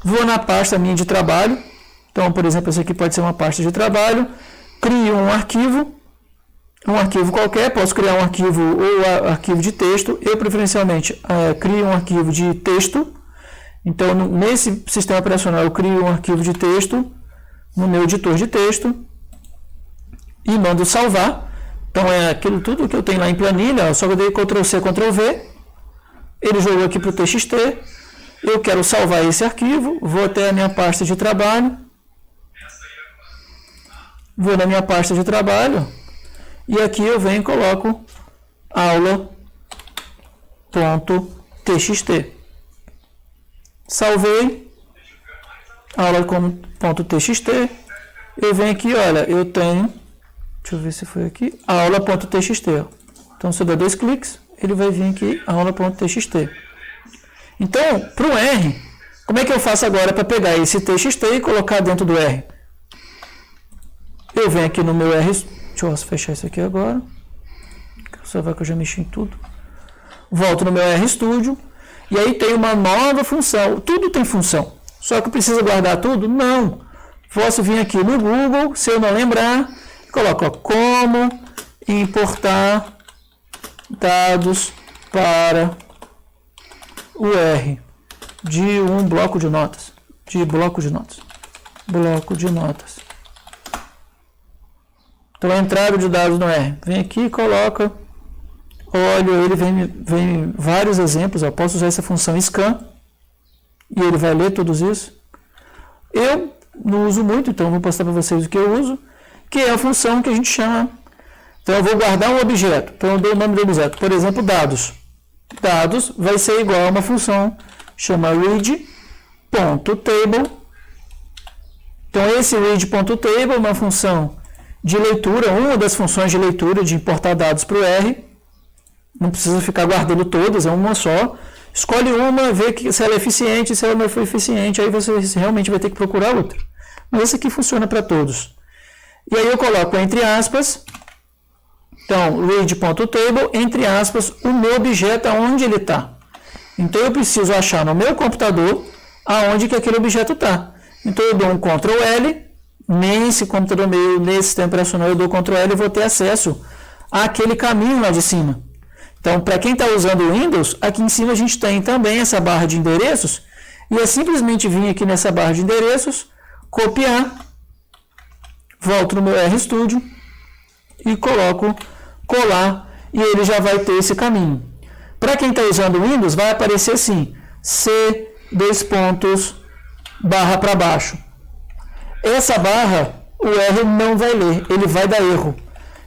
Vou na pasta minha de trabalho. Então, por exemplo, esse aqui pode ser uma pasta de trabalho. Crio um arquivo qualquer. Posso criar um arquivo ou arquivo de texto. Eu, preferencialmente, crio um arquivo de texto. Então, nesse sistema operacional, eu crio um arquivo de texto no meu editor de texto e mando salvar. Então, é aquilo tudo que eu tenho lá em planilha, só que eu dei Ctrl+C, Ctrl+V, ele jogou aqui para o TXT, eu quero salvar esse arquivo, vou até a minha pasta de trabalho, vou na minha pasta de trabalho, e aqui eu venho e coloco aula.txt. Salvei, aula.txt, eu venho aqui, olha, eu tenho... Deixa eu ver se foi aqui. Aula.txt. Então, se eu der 2 cliques, ele vai vir aqui, aula.txt. Então, para o R, como é que eu faço agora para pegar esse txt e colocar dentro do R? Eu venho aqui no meu R... Deixa eu fechar isso aqui agora. Só vai que eu já mexi em tudo. Volto no meu RStudio. E aí tem uma nova função. Tudo tem função. Só que precisa guardar tudo? Não. Posso vir aqui no Google, se eu não lembrar... Coloco como importar dados para o R de um bloco de notas. Bloco de notas. Então, a entrada de dados no R. Vem aqui e coloca. Olha, ele vem vários exemplos. Eu posso usar essa função scan e ele vai ler todos isso. Eu não uso muito, então vou postar para vocês o que eu uso, que é a função que a gente chama. Então, eu vou guardar um objeto. Então, eu dou o nome do objeto. Por exemplo, dados. Dados vai ser igual a uma função chama read.table. Então, esse read.table é uma função de leitura, uma das funções de leitura de importar dados para o R. Não precisa ficar guardando todas, é uma só. Escolhe uma, vê se ela é eficiente, se ela não for eficiente, aí você realmente vai ter que procurar outra. Mas esse aqui funciona para todos. E aí eu coloco entre aspas, então, read.table, entre aspas, o meu objeto, aonde ele está. Então, eu preciso achar no meu computador aonde que aquele objeto está. Então, eu dou um Ctrl L, nesse computador meu, nesse sistema operacional, eu dou Ctrl L e vou ter acesso àquele caminho lá de cima. Então, para quem está usando o Windows, aqui em cima a gente tem também essa barra de endereços, e é simplesmente vir aqui nessa barra de endereços, copiar volto no meu RStudio e coloco colar e ele já vai ter esse caminho. Para quem está usando o Windows, vai aparecer assim, C, dois pontos, barra para baixo. Essa barra, o R não vai ler, ele vai dar erro.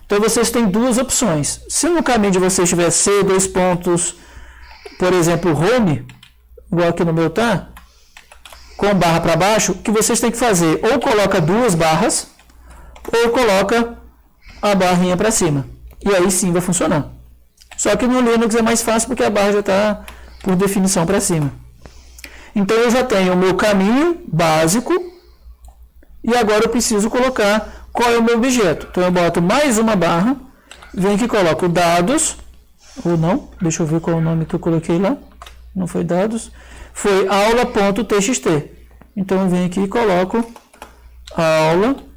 Então vocês têm duas opções. Se no caminho de vocês tiver C, dois pontos, por exemplo, Home, igual aqui no meu tá, com barra para baixo, o que vocês têm que fazer? Ou coloca duas barras, ou coloca a barrinha para cima. E aí sim vai funcionar. Só que no Linux é mais fácil porque a barra já está por definição para cima. Então eu já tenho o meu caminho básico e agora eu preciso colocar qual é o meu objeto. Então eu boto mais uma barra, venho aqui e coloco dados, ou não, deixa eu ver qual é o nome que eu coloquei lá. Não foi dados, foi aula.txt. Então eu venho aqui e coloco aula.txt.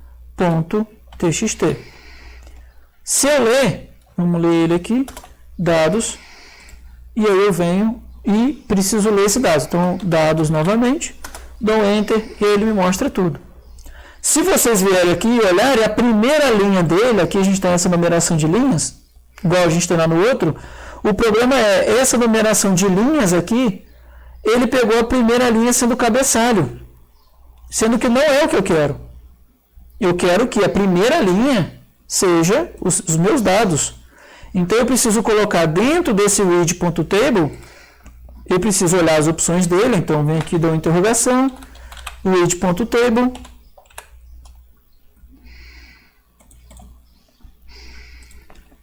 Se eu ler, vamos ler ele aqui, dados, e aí eu venho e preciso ler esse dados. Então, dados novamente, dou Enter e ele me mostra tudo. Se vocês vierem aqui e olharem, a primeira linha dele, aqui a gente tem essa numeração de linhas, igual a gente tem lá no outro, o problema é, essa numeração de linhas aqui, ele pegou a primeira linha sendo cabeçalho, sendo que não é o que eu quero. Eu quero que a primeira linha seja os meus dados. Então eu preciso colocar dentro desse read.table, eu preciso olhar as opções dele, então vem aqui, dou interrogação, read.table,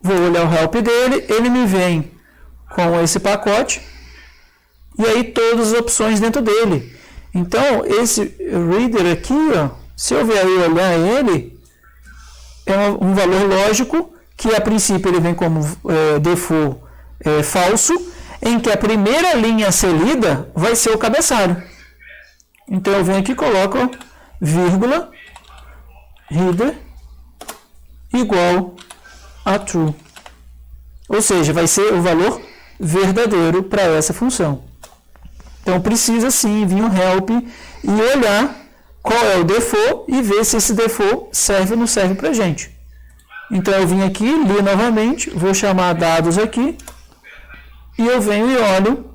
vou olhar o help dele, ele me vem com esse pacote, e aí todas as opções dentro dele. Então esse reader aqui, ó, se eu vier olhar ele, é um valor lógico, que a princípio ele vem como default falso, em que a primeira linha a ser lida vai ser o cabeçalho. Então eu venho aqui e coloco vírgula, reader, igual a true. Ou seja, vai ser o valor verdadeiro para essa função. Então precisa sim vir um help e olhar qual é o default e ver se esse default serve ou não serve para a gente. Então eu vim aqui, li novamente, vou chamar dados aqui, e eu venho e olho,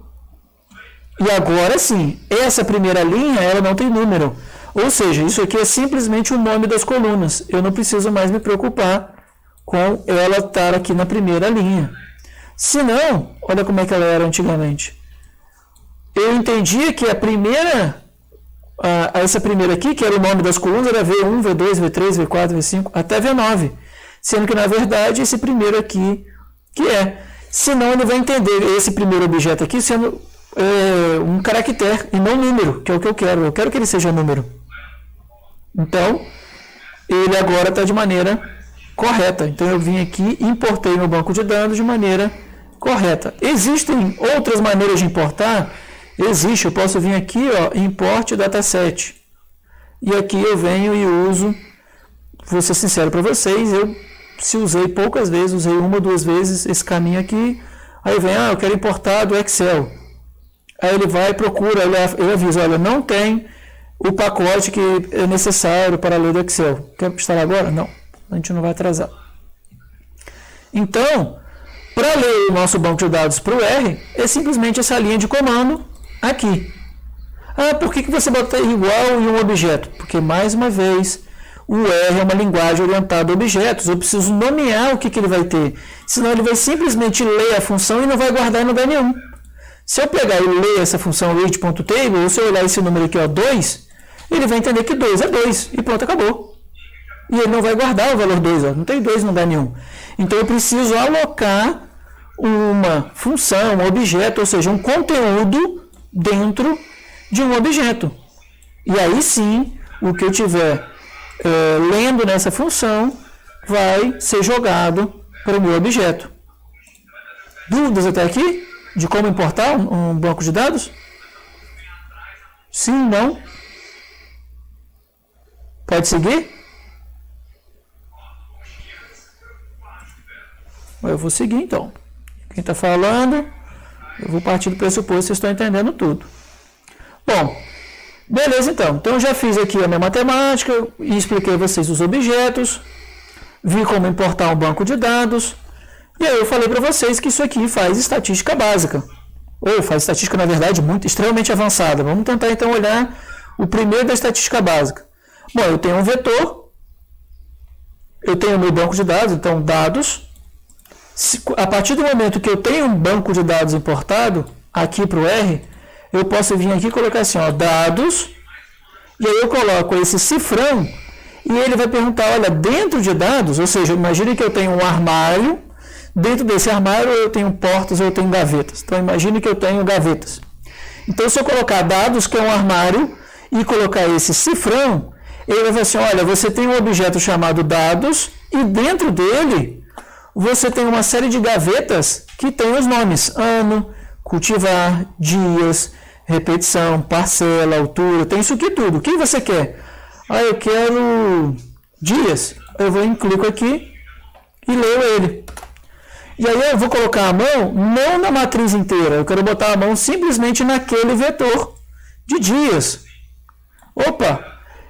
e agora sim, essa primeira linha ela não tem número, ou seja, isso aqui é simplesmente o nome das colunas, eu não preciso mais me preocupar com ela estar aqui na primeira linha. Se não, olha como é que ela era antigamente. Eu entendia que a primeira, essa primeira aqui, que era o nome das colunas, era V1, V2, V3, V4, V5, até V9. Sendo que, na verdade, esse primeiro aqui que é. Senão, ele vai entender esse primeiro objeto aqui sendo um caractere e não número, que é o que eu quero. Eu quero que ele seja número. Então, ele agora está de maneira correta. Então, eu vim aqui e importei no banco de dados de maneira correta. Existem outras maneiras de importar? Existe. Eu posso vir aqui, ó, import dataset. E aqui eu venho e uso, vou ser sincero para vocês, se usei poucas vezes, usei uma ou duas vezes esse caminho aqui, aí vem, eu quero importar do Excel. Aí ele vai, procura, ele avisa, olha, não tem o pacote que é necessário para ler do Excel. Quer instalar agora? Não, a gente não vai atrasar. Então, para ler o nosso banco de dados para o R, é simplesmente essa linha de comando aqui. Por que você bota igual em um objeto? Porque, mais uma vez, o R é uma linguagem orientada a objetos. Eu preciso nomear o que ele vai ter. Senão ele vai simplesmente ler a função e não vai guardar em lugar nenhum. Se eu pegar e ler essa função read.table, ou se eu olhar esse número aqui, 2, ele vai entender que 2 é 2. E pronto, acabou. E ele não vai guardar o valor 2. Não tem 2 em lugar nenhum. Então eu preciso alocar uma função, um objeto, ou seja, um conteúdo dentro de um objeto. E aí sim, o que eu tiver lendo nessa função vai ser jogado para o meu objeto. Dúvidas até aqui? De como importar um banco de dados? Sim, não? Pode seguir? Eu vou seguir então. Quem está falando, eu vou partir do pressuposto que vocês estão entendendo tudo. Bom, Beleza, então. Então, eu já fiz aqui a minha matemática e expliquei a vocês os objetos, vi como importar um banco de dados, e aí eu falei para vocês que isso aqui faz estatística básica. Ou faz estatística, na verdade, extremamente avançada. Vamos tentar, então, olhar o primeiro da estatística básica. Bom, eu tenho um vetor, eu tenho o meu banco de dados, então, dados. A partir do momento que eu tenho um banco de dados importado, aqui para o R, eu posso vir aqui e colocar assim, ó, dados, e aí eu coloco esse cifrão, e ele vai perguntar, olha, dentro de dados, ou seja, imagine que eu tenho um armário, dentro desse armário eu tenho portas ou eu tenho gavetas. Então, imagine que eu tenho gavetas. Então, se eu colocar dados, que é um armário, e colocar esse cifrão, ele vai falar assim, olha, você tem um objeto chamado dados, e dentro dele, você tem uma série de gavetas que tem os nomes, ano, cultivar, dias, repetição, parcela, altura, tem isso aqui tudo. O que você quer? Ah, eu quero dias. Eu vou clico aqui e leio ele. E aí eu vou colocar a mão não na matriz inteira, eu quero botar a mão simplesmente naquele vetor de dias. Opa!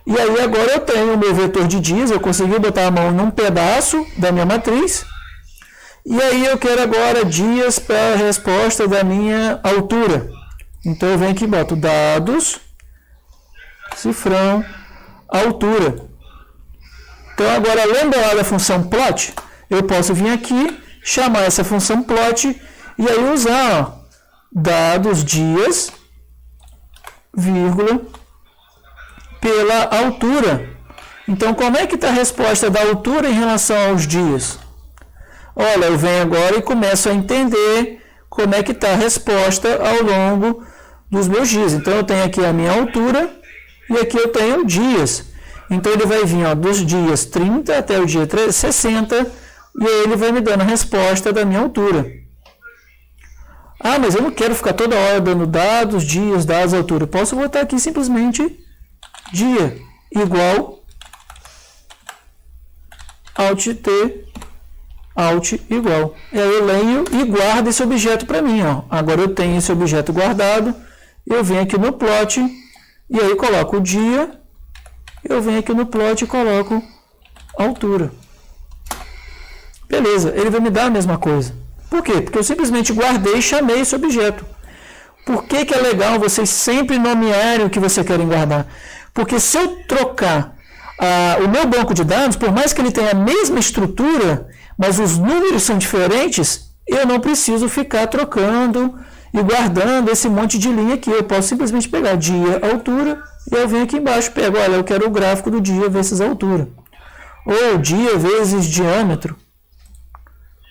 E aí agora eu tenho o meu vetor de dias, eu consegui botar a mão num pedaço da minha matriz. E aí eu quero agora dias para a resposta da minha altura. Então eu venho aqui e boto dados, cifrão, altura. Então agora, lembra lá da função plot? Eu posso vir aqui, chamar essa função plot e aí usar ó, dados dias, vírgula, pela altura. Então como é que está a resposta da altura em relação aos dias? Olha, eu venho agora e começo a entender como é que está a resposta ao longo dos meus dias. Então, eu tenho aqui a minha altura e aqui eu tenho dias. Então, ele vai vir ó, dos dias 30 até o dia 60 e aí ele vai me dando a resposta da minha altura. Ah, mas eu não quero ficar toda hora dando dados, dias, dados, altura. Eu posso botar aqui simplesmente dia igual alt t alt igual. E aí eu leio e guardo esse objeto para mim. Ó. Agora eu tenho esse objeto guardado. Eu venho aqui no plot e aí coloco o dia. Eu venho aqui no plot e coloco altura. Beleza, ele vai me dar a mesma coisa. Por quê? Porque eu simplesmente guardei e chamei esse objeto. Por que é legal vocês sempre nomearem o que vocês querem guardar? Porque se eu trocar o meu banco de dados, por mais que ele tenha a mesma estrutura, mas os números são diferentes, eu não preciso ficar trocando e guardando esse monte de linha aqui. Eu posso simplesmente pegar dia, altura, e eu venho aqui embaixo e pego, olha, eu quero o gráfico do dia vezes altura. Ou dia vezes diâmetro.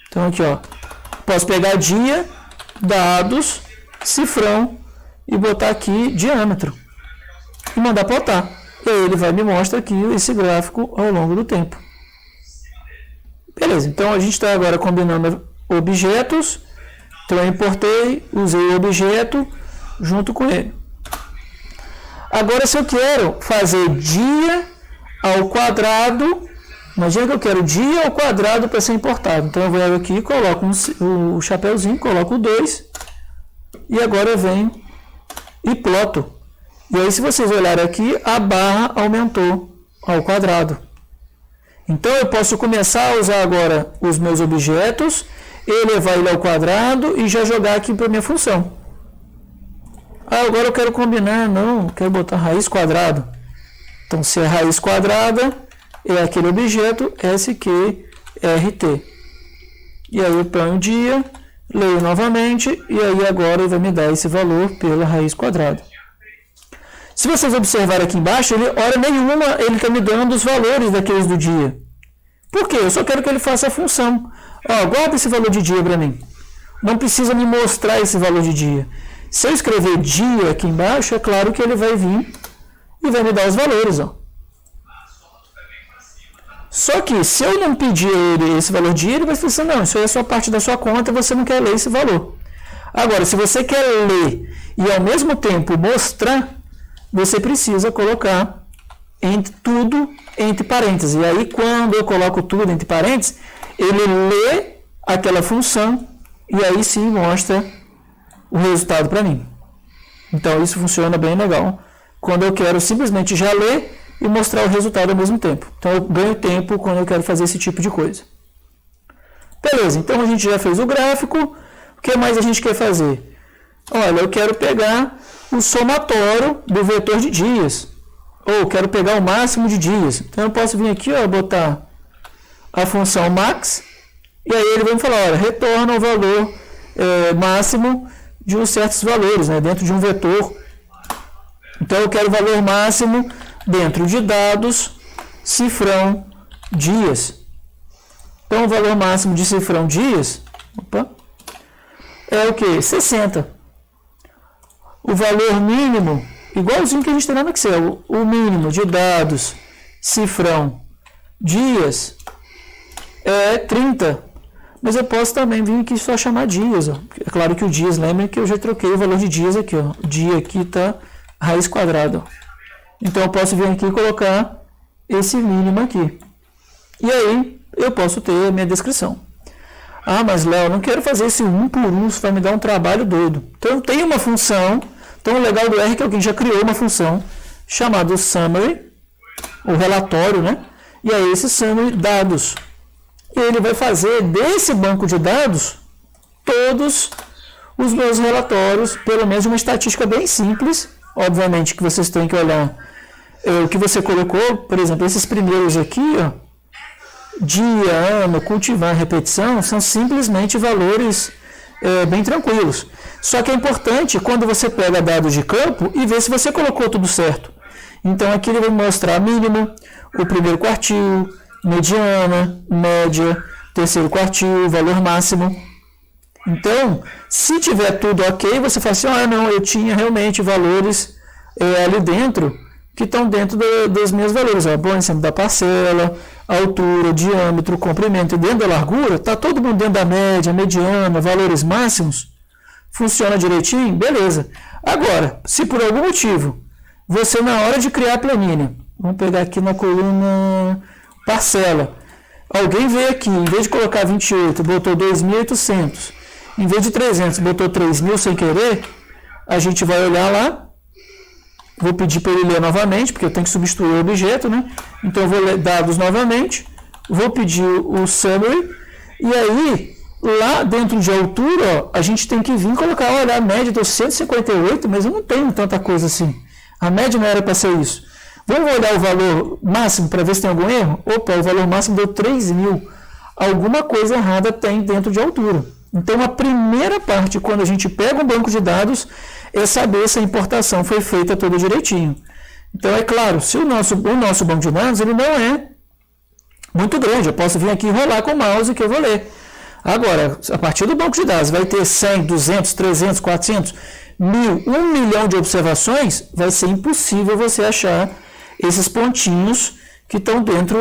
Então aqui, ó, posso pegar dia, dados, cifrão, e botar aqui diâmetro. E mandar plotar. E aí ele vai me mostrar aqui esse gráfico ao longo do tempo. Beleza, então a gente está agora combinando objetos. Então eu importei, usei o objeto junto com ele. Agora se eu quero fazer dia ao quadrado, imagina que eu quero dia ao quadrado para ser importado. Então eu venho aqui, coloco o chapéuzinho, coloco o 2 e agora eu venho e ploto. E aí se vocês olharem aqui, a barra aumentou ao quadrado. Então eu posso começar a usar agora os meus objetos, elevar ele ao quadrado e já jogar aqui para a minha função. Ah, agora eu quero combinar, não, quero botar raiz quadrada. Então se é raiz quadrada, é aquele objeto SQRT. E aí eu ponho dia, leio novamente e aí agora ele vai me dar esse valor pela raiz quadrada. Se vocês observarem aqui embaixo, hora nenhuma ele está me dando os valores daqueles do dia. Por quê? Eu só quero que ele faça a função. Ó, guarda esse valor de dia para mim. Não precisa me mostrar esse valor de dia. Se eu escrever dia aqui embaixo, é claro que ele vai vir e vai me dar os valores. Ó. Só que se eu não pedir ele esse valor de dia, ele vai falar assim, não, isso aí é só parte da sua conta, você não quer ler esse valor. Agora, se você quer ler e ao mesmo tempo mostrar, você precisa colocar tudo entre parênteses. E aí, quando eu coloco tudo entre parênteses, ele lê aquela função e aí sim mostra o resultado para mim. Então, isso funciona bem legal quando eu quero simplesmente já ler e mostrar o resultado ao mesmo tempo. Então eu ganho tempo quando eu quero fazer esse tipo de coisa. Beleza, então a gente já fez o gráfico. O que mais a gente quer fazer? Olha, eu quero pegar o somatório do vetor de dias. Ou quero pegar o máximo de dias. Então eu posso vir aqui, ó, botar a função max. E aí ele vai me falar, olha, retorna o valor máximo de uns certos valores, né, dentro de um vetor. Então eu quero o valor máximo dentro de dados, cifrão, dias. Então o valor máximo de cifrão dias é o que? 60. O valor mínimo, igualzinho que a gente tem lá no Excel, o mínimo de dados, cifrão, dias é 30. Mas eu posso também vir aqui só chamar dias. Ó. É claro que o dias, lembrem que eu já troquei o valor de dias aqui. Ó. O dia aqui está raiz quadrada. Ó. Então eu posso vir aqui e colocar esse mínimo aqui. E aí eu posso ter a minha descrição. Ah, mas Léo, eu não quero fazer esse um por um, isso vai me dar um trabalho doido. Então tem uma função, então o legal do R é que alguém já criou uma função chamada summary, o relatório, né? E aí esse summary dados. E ele vai fazer desse banco de dados todos os meus relatórios, pelo menos uma estatística bem simples. Obviamente que vocês têm que olhar o que você colocou, por exemplo, esses primeiros aqui, ó, dia, ano, cultivar, repetição, são simplesmente valores bem tranquilos. Só que é importante quando você pega dados de campo e vê se você colocou tudo certo. Então aqui ele vai mostrar mínimo, o primeiro quartil, mediana, média, terceiro quartil, valor máximo. Então, se tiver tudo ok, você fala assim, ah, não, eu tinha realmente valores ali dentro, que estão dentro dos meus valores. Ó, bom, exemplo da parcela, altura, diâmetro, comprimento e dentro da largura, está todo mundo dentro da média, mediana, valores máximos, funciona direitinho, beleza. Agora, se por algum motivo, você na hora de criar a planilha, vamos pegar aqui na coluna parcela, alguém veio aqui, em vez de colocar 28, botou 2.800, em vez de 300, botou 3.000 sem querer, a gente vai olhar lá, vou pedir para ele ler novamente, porque eu tenho que substituir o objeto, né? Então eu vou ler dados novamente, vou pedir o summary, e aí, lá dentro de altura, ó, a gente tem que vir colocar, olha, a média deu 158, mas eu não tenho tanta coisa assim. A média não era para ser isso. Vamos olhar o valor máximo para ver se tem algum erro? Opa, o valor máximo deu 3.000. Alguma coisa errada tem dentro de altura. Então, a primeira parte, quando a gente pega um banco de dados, é saber se a importação foi feita toda direitinho. Então, é claro, se o nosso banco de dados ele não é muito grande, eu posso vir aqui e rolar com o mouse que eu vou ler. Agora, a partir do banco de dados, vai ter 100, 200, 300, 400, 1.000, 1 milhão de observações, vai ser impossível você achar esses pontinhos que estão dentro,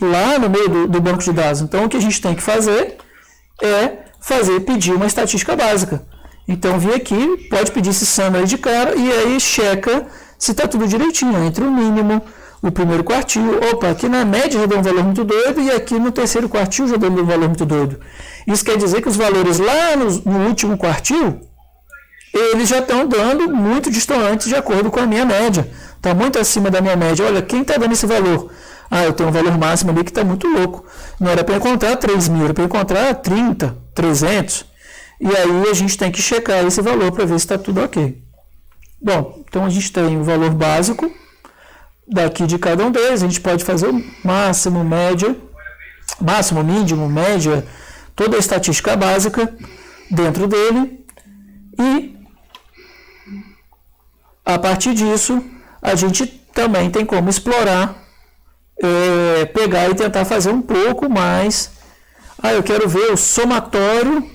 lá no meio do banco de dados. Então, o que a gente tem que fazer é pedir uma estatística básica. Então, vir aqui, pode pedir esse summary de cara e aí checa se está tudo direitinho, entre o mínimo, o primeiro quartil. Opa, aqui na média já deu um valor muito doido e aqui no terceiro quartil já deu um valor muito doido. Isso quer dizer que os valores lá no último quartil, eles já estão dando muito distantes de acordo com a minha média. Está muito acima da minha média. Olha, quem está dando esse valor? Ah, eu tenho um valor máximo ali que está muito louco. Não era para encontrar 3.000, era para encontrar 30, 300. E aí a gente tem que checar esse valor para ver se está tudo ok. Bom, então a gente tem o valor básico daqui de cada um deles. A gente pode fazer o máximo, média, máximo, mínimo, média, toda a estatística básica dentro dele. E a partir disso, a gente também tem como explorar, pegar e tentar fazer um pouco mais. Ah, eu quero ver o somatório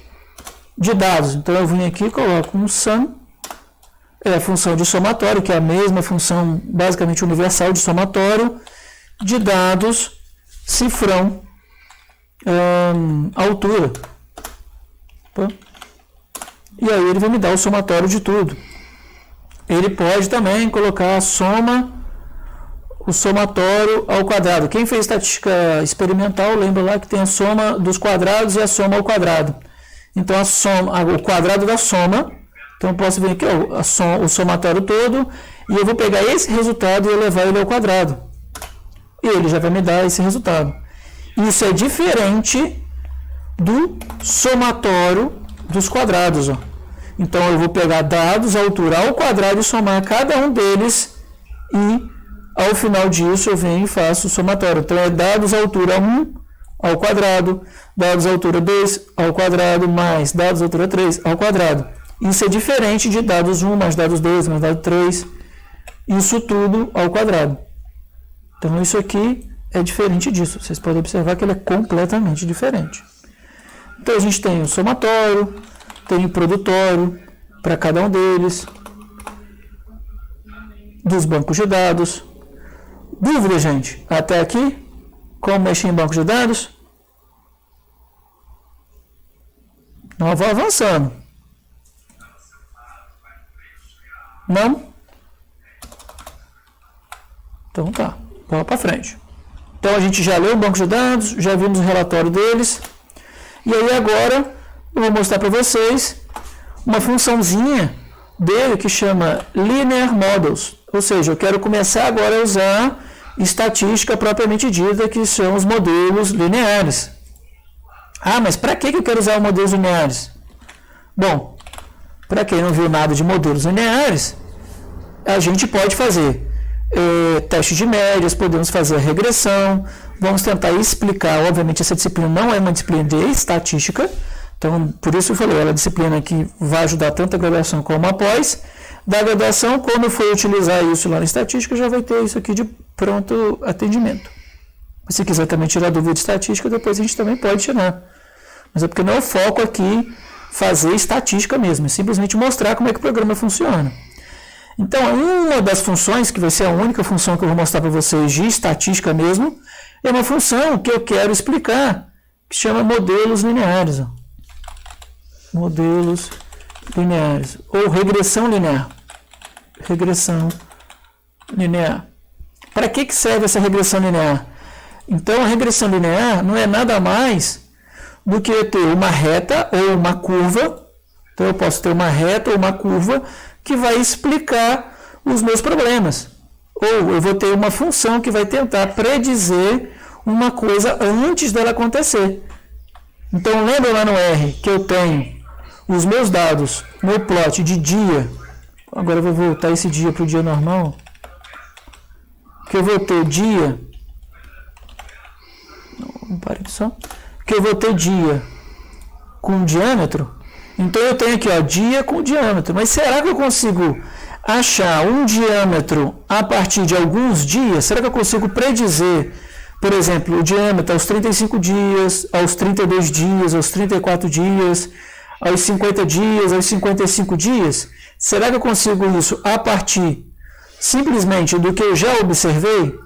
de dados. Então eu vim aqui e coloco um sum, a função de somatório, que é a mesma função basicamente universal de somatório, de dados, cifrão, altura. E aí ele vai me dar o somatório de tudo. Ele pode também colocar a soma, o somatório ao quadrado. Quem fez estatística experimental, lembra lá que tem a soma dos quadrados e a soma ao quadrado. Então, o quadrado da soma, então eu posso ver aqui, ó, o somatório todo E eu vou pegar esse resultado e elevar ele ao quadrado. E ele já vai me dar esse resultado. Isso é diferente do somatório dos quadrados. Ó. Então, eu vou pegar dados, altura ao quadrado e somar cada um deles. E, ao final disso, eu venho e faço o somatório. Então, é dados altura 1 ao quadrado, dados altura 2 ao quadrado, mais dados altura 3 ao quadrado. Isso é diferente de dados 1 mais dados 2 mais dados 3. Isso tudo ao quadrado. Então, isso aqui é diferente disso. Vocês podem observar que ele é completamente diferente. Então, a gente tem o somatório, tem o produtório para cada um deles, dos bancos de dados. Dúvida, gente? Até aqui? Como mexer em bancos de dados? Não, vou avançando. Não? Então tá, vamos para frente. Então a gente já leu o banco de dados, já vimos o relatório deles. E aí agora eu vou mostrar para vocês uma funçãozinha dele que chama Linear Models. Ou seja, eu quero começar agora a usar estatística propriamente dita, que são os modelos lineares. Ah, mas para que eu quero usar os modelos lineares? Bom, para quem não viu nada de modelos lineares, a gente pode fazer testes de médias, podemos fazer regressão, vamos tentar explicar. Obviamente, essa disciplina não é uma disciplina de estatística, então, por isso eu falei, ela é uma disciplina que vai ajudar tanto a graduação como a pós. Da graduação, quando eu for utilizar isso lá na estatística, já vai ter isso aqui de pronto atendimento. Se quiser também tirar dúvida de estatística, depois a gente também pode tirar. Mas é porque não é o foco aqui fazer estatística mesmo, é simplesmente mostrar como é que o programa funciona. Então, uma das funções, que vai ser a única função que eu vou mostrar para vocês de estatística mesmo, é uma função que eu quero explicar, que chama modelos lineares. Ó. Modelos lineares, ou regressão linear. Regressão linear. Para que serve essa regressão linear? Então, a regressão linear não é nada mais do que ter uma reta ou uma curva. Então, eu posso ter uma reta ou uma curva que vai explicar os meus problemas. Ou eu vou ter uma função que vai tentar predizer uma coisa antes dela acontecer. Então, lembra lá no R que eu tenho os meus dados, meu plot de dia. Agora eu vou voltar esse dia para o dia normal. Que eu vou ter dia. Não pare só. Que eu vou ter dia com diâmetro. Então eu tenho aqui, ó, dia com diâmetro. Mas será que eu consigo achar um diâmetro a partir de alguns dias? Será que eu consigo predizer, por exemplo, o diâmetro aos 35 dias, aos 32 dias, aos 34 dias, aos 50 dias, aos 55 dias? Será que eu consigo isso a partir simplesmente do que eu já observei?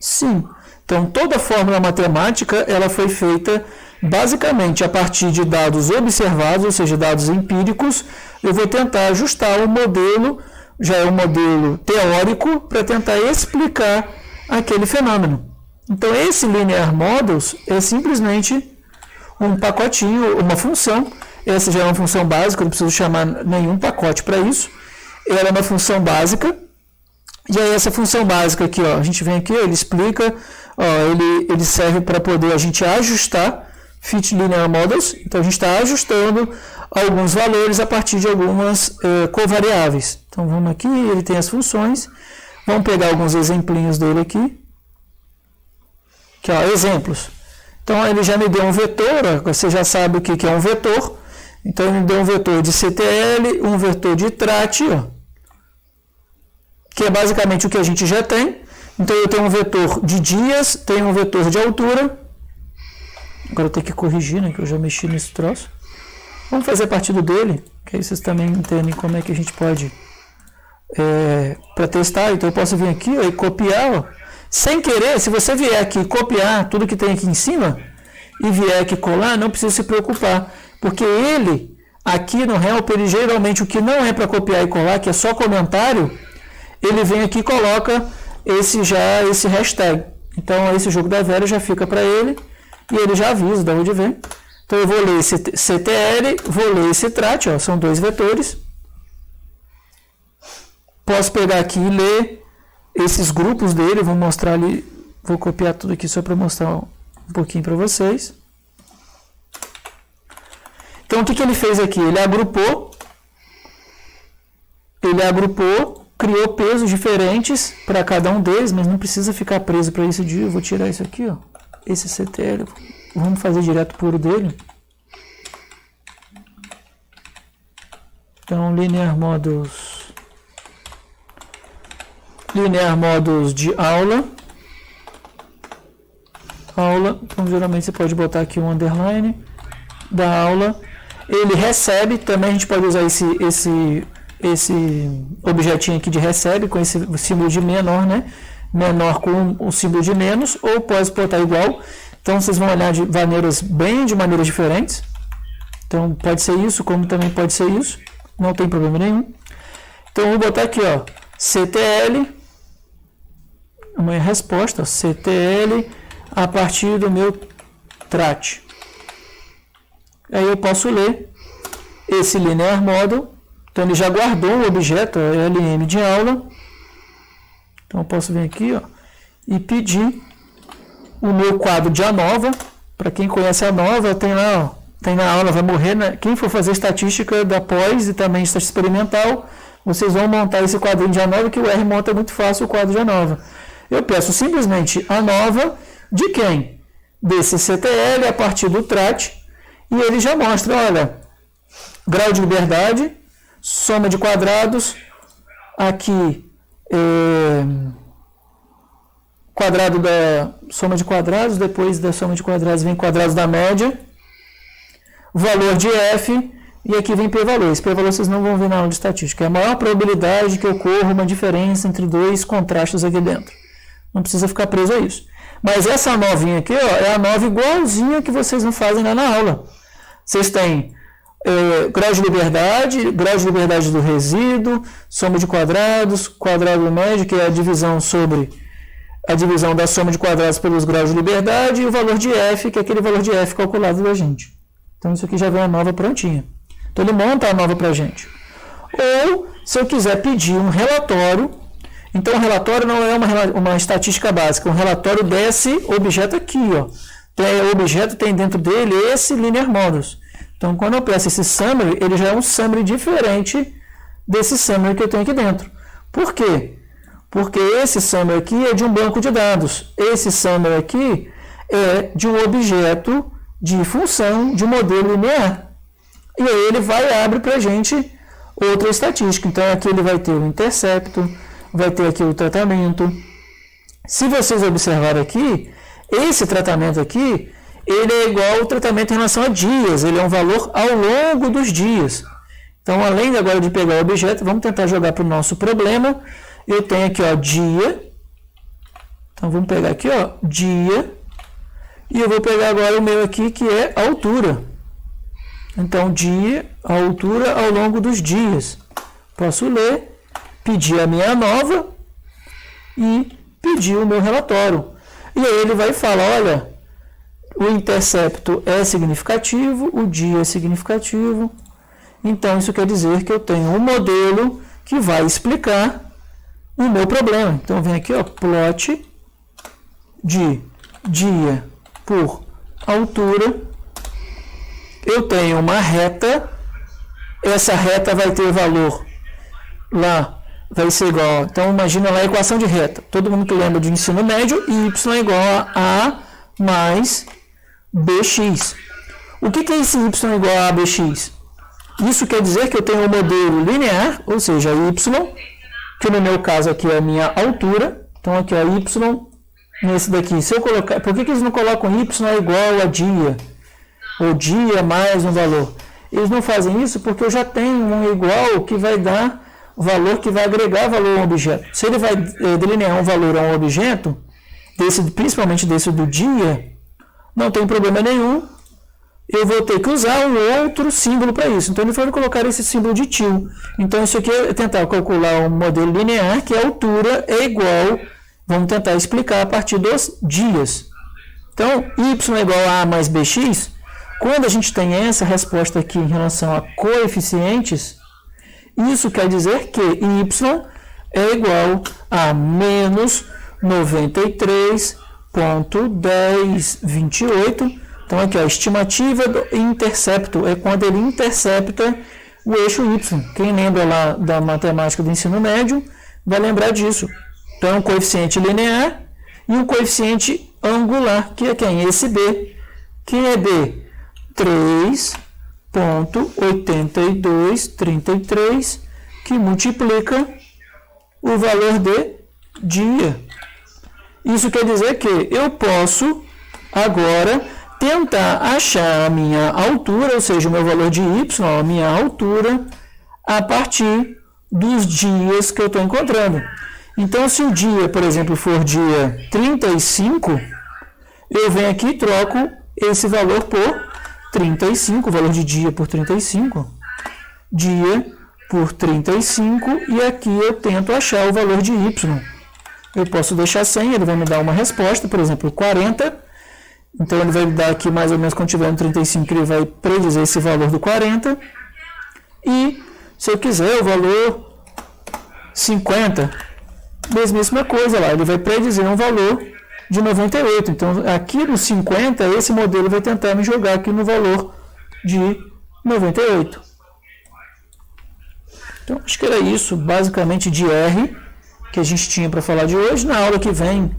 Sim. Então, toda a fórmula matemática ela foi feita basicamente a partir de dados observados, ou seja, dados empíricos. Eu vou tentar ajustar o modelo, já é um modelo teórico, para tentar explicar aquele fenômeno. Então, esse Linear Models é simplesmente um pacotinho, uma função. Essa já é uma função básica, eu não preciso chamar nenhum pacote para isso. Ela é uma função básica. E aí essa função básica aqui, ó, a gente vem aqui, ele explica, ó, ele serve para poder a gente ajustar Fit Linear Models. Então a gente está ajustando alguns valores a partir de algumas covariáveis. Então vamos aqui, ele tem as funções. Vamos pegar alguns exemplinhos dele aqui. Aqui, ó, exemplos. Então ele já me deu um vetor, ó, você já sabe o que é um vetor. Então ele me deu um vetor de CTL, um vetor de TRAT, ó, que é basicamente o que a gente já tem. Então eu tenho um vetor de dias, tenho um vetor de altura. Agora eu tenho que corrigir, né, que eu já mexi nesse troço. Vamos fazer a partir dele, que aí vocês também entendem como é que a gente pode para testar. Então eu posso vir aqui, ó, e copiar, ó. Sem querer, se você vier aqui copiar tudo que tem aqui em cima e vier aqui colar, não precisa se preocupar, porque ele, aqui no Help, ele geralmente o que não é para copiar e colar, que é só comentário, ele vem aqui e coloca esse hashtag. Então, esse jogo da velha já fica para ele e ele já avisa de onde vem. Então, eu vou ler esse CTL, vou ler esse TRAT, ó, são dois vetores. Posso pegar aqui e ler esses grupos dele, vou mostrar ali, vou copiar tudo aqui só para mostrar um pouquinho para vocês. Então, o que ele fez aqui? Ele agrupou, criou pesos diferentes para cada um deles, mas não precisa ficar preso para esse dia. Eu vou tirar isso aqui, ó, esse CTL, vamos fazer direto puro dele. Então, linear models de aula. Então, geralmente você pode botar aqui um underline da aula. Ele recebe, também a gente pode usar esse objetinho aqui de recebe, com esse símbolo de menor, né? Menor com o símbolo de menos, ou pode botar igual. Então, vocês vão olhar de maneiras diferentes. Então, pode ser isso, como também pode ser isso. Não tem problema nenhum. Então, eu vou botar aqui, ó, CTL, uma resposta, CTL, a partir do meu trat. Aí eu posso ler esse linear model. Então, ele já guardou o objeto, LM de aula. Então, eu posso vir aqui, ó, e pedir o meu quadro de ANOVA. Para quem conhece a ANOVA, tem lá, ó, tem na aula, vai morrer, né? Quem for fazer estatística da pós e também estatística experimental, vocês vão montar esse quadrinho de ANOVA, que o R monta muito fácil o quadro de ANOVA. Eu peço simplesmente ANOVA de quem? Desse CTL a partir do trat, e ele já mostra, olha, grau de liberdade, soma de quadrados, aqui quadrado da soma de quadrados, depois da soma de quadrados vem quadrados da média, valor de F, e aqui vem p-valor. Esse p-valor vocês não vão ver na aula de estatística. É a maior probabilidade que ocorra uma diferença entre dois contrastes aqui dentro. Não precisa ficar preso a isso. Mas essa novinha aqui, ó, é a nova igualzinha que vocês não fazem lá na aula. Vocês têm grau de liberdade do resíduo, soma de quadrados, quadrado médio, que é a divisão da soma de quadrados pelos graus de liberdade, e o valor de F, que é aquele valor de F calculado da gente. Então, isso aqui já vem a nova prontinha. Então, ele monta a nova para a gente. Ou, se eu quiser pedir um relatório, então, o relatório não é uma estatística básica, um relatório desse objeto aqui, ó. O objeto tem dentro dele esse linear models. Então, quando eu peço esse summary, ele já é um summary diferente desse summary que eu tenho aqui dentro. Por quê? Porque esse summary aqui é de um banco de dados. Esse summary aqui é de um objeto de função de um modelo linear. E aí ele vai e abre para a gente outra estatística. Então, aqui ele vai ter o intercepto, vai ter aqui o tratamento. Se vocês observarem aqui, esse tratamento aqui, ele é igual ao tratamento em relação a dias. Ele é um valor ao longo dos dias. Então, além agora de pegar o objeto, vamos tentar jogar para o nosso problema. Eu tenho aqui, ó, dia. Então, vamos pegar aqui, ó, dia. E eu vou pegar agora o meu aqui, que é altura. Então, dia, a altura ao longo dos dias. Posso ler, pedir a minha nova e pedir o meu relatório. E aí ele vai falar, olha, o intercepto é significativo, o dia é significativo. Então, isso quer dizer que eu tenho um modelo que vai explicar o meu problema. Então, vem aqui, ó, plot de dia por altura. Eu tenho uma reta. Essa reta vai ter valor lá, vai ser igual. Então, imagina lá a equação de reta. Todo mundo que lembra de ensino médio, y é igual a A mais BX. O que é esse y igual a ABX? Isso quer dizer que eu tenho um modelo linear, ou seja, y, que no meu caso aqui é a minha altura. Então, aqui é y, nesse daqui. Se eu colocar, por que eles não colocam y é igual a dia? Ou dia mais um valor? Eles não fazem isso porque eu já tenho um igual que vai dar valor, que vai agregar valor a um objeto. Se ele vai delinear um valor a um objeto, principalmente desse do dia, não tem problema nenhum, eu vou ter que usar um outro símbolo para isso. Então, ele vai colocar esse símbolo de til. Então, isso aqui é tentar calcular um modelo linear, que a altura é igual, vamos tentar explicar a partir dos dias. Então, y é igual a A mais BX, quando a gente tem essa resposta aqui em relação a coeficientes, isso quer dizer que y é igual a menos 93,1028. Então, aqui, a estimativa do intercepto é quando ele intercepta o eixo Y. Quem lembra lá da matemática do ensino médio vai lembrar disso. Então, um coeficiente linear e um coeficiente angular, que é quem? Esse B. Quem é B? 3,8233, que multiplica o valor de dia. Isso quer dizer que eu posso agora tentar achar a minha altura, ou seja, o meu valor de y, a minha altura, a partir dos dias que eu estou encontrando. Então, se o dia, por exemplo, for dia 35, eu venho aqui e troco esse valor por 35, o valor de dia por 35, dia por 35, e aqui eu tento achar o valor de y. Eu posso deixar 100, ele vai me dar uma resposta, por exemplo, 40. Então, ele vai me dar aqui, mais ou menos, quando tiver no 35, ele vai predizer esse valor do 40. E, se eu quiser, o valor 50, mesmíssima coisa lá, ele vai predizer um valor de 98. Então, aqui no 50, esse modelo vai tentar me jogar aqui no valor de 98. Então, acho que era isso, basicamente, de R, que a gente tinha para falar de hoje. Na aula que vem,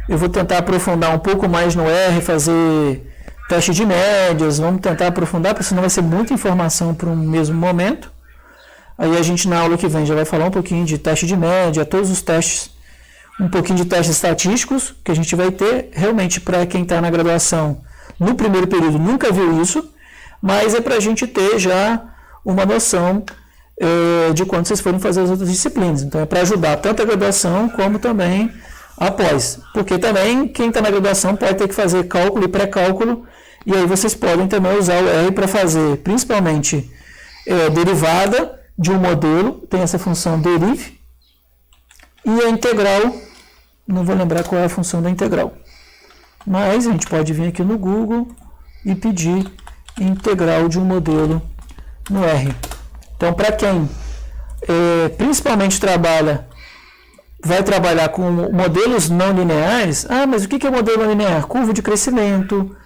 eu vou tentar aprofundar um pouco mais no R, fazer teste de médias, vamos tentar aprofundar, porque senão vai ser muita informação para um mesmo momento. Aí a gente, na aula que vem, já vai falar um pouquinho de teste de média, todos os testes, um pouquinho de testes estatísticos, que a gente vai ter, realmente, para quem está na graduação, no primeiro período, nunca viu isso, mas é para a gente ter já uma noção de quando vocês forem fazer as outras disciplinas. Então, é para ajudar tanto a graduação, como também após. Porque também, quem está na graduação pode ter que fazer cálculo e pré-cálculo, e aí vocês podem também usar o R para fazer, principalmente, derivada de um modelo, tem essa função derive, e a integral, não vou lembrar qual é a função da integral, mas a gente pode vir aqui no Google e pedir integral de um modelo no R. Então, para quem principalmente vai trabalhar com modelos não lineares, mas o que é modelo não linear? Curva de crescimento,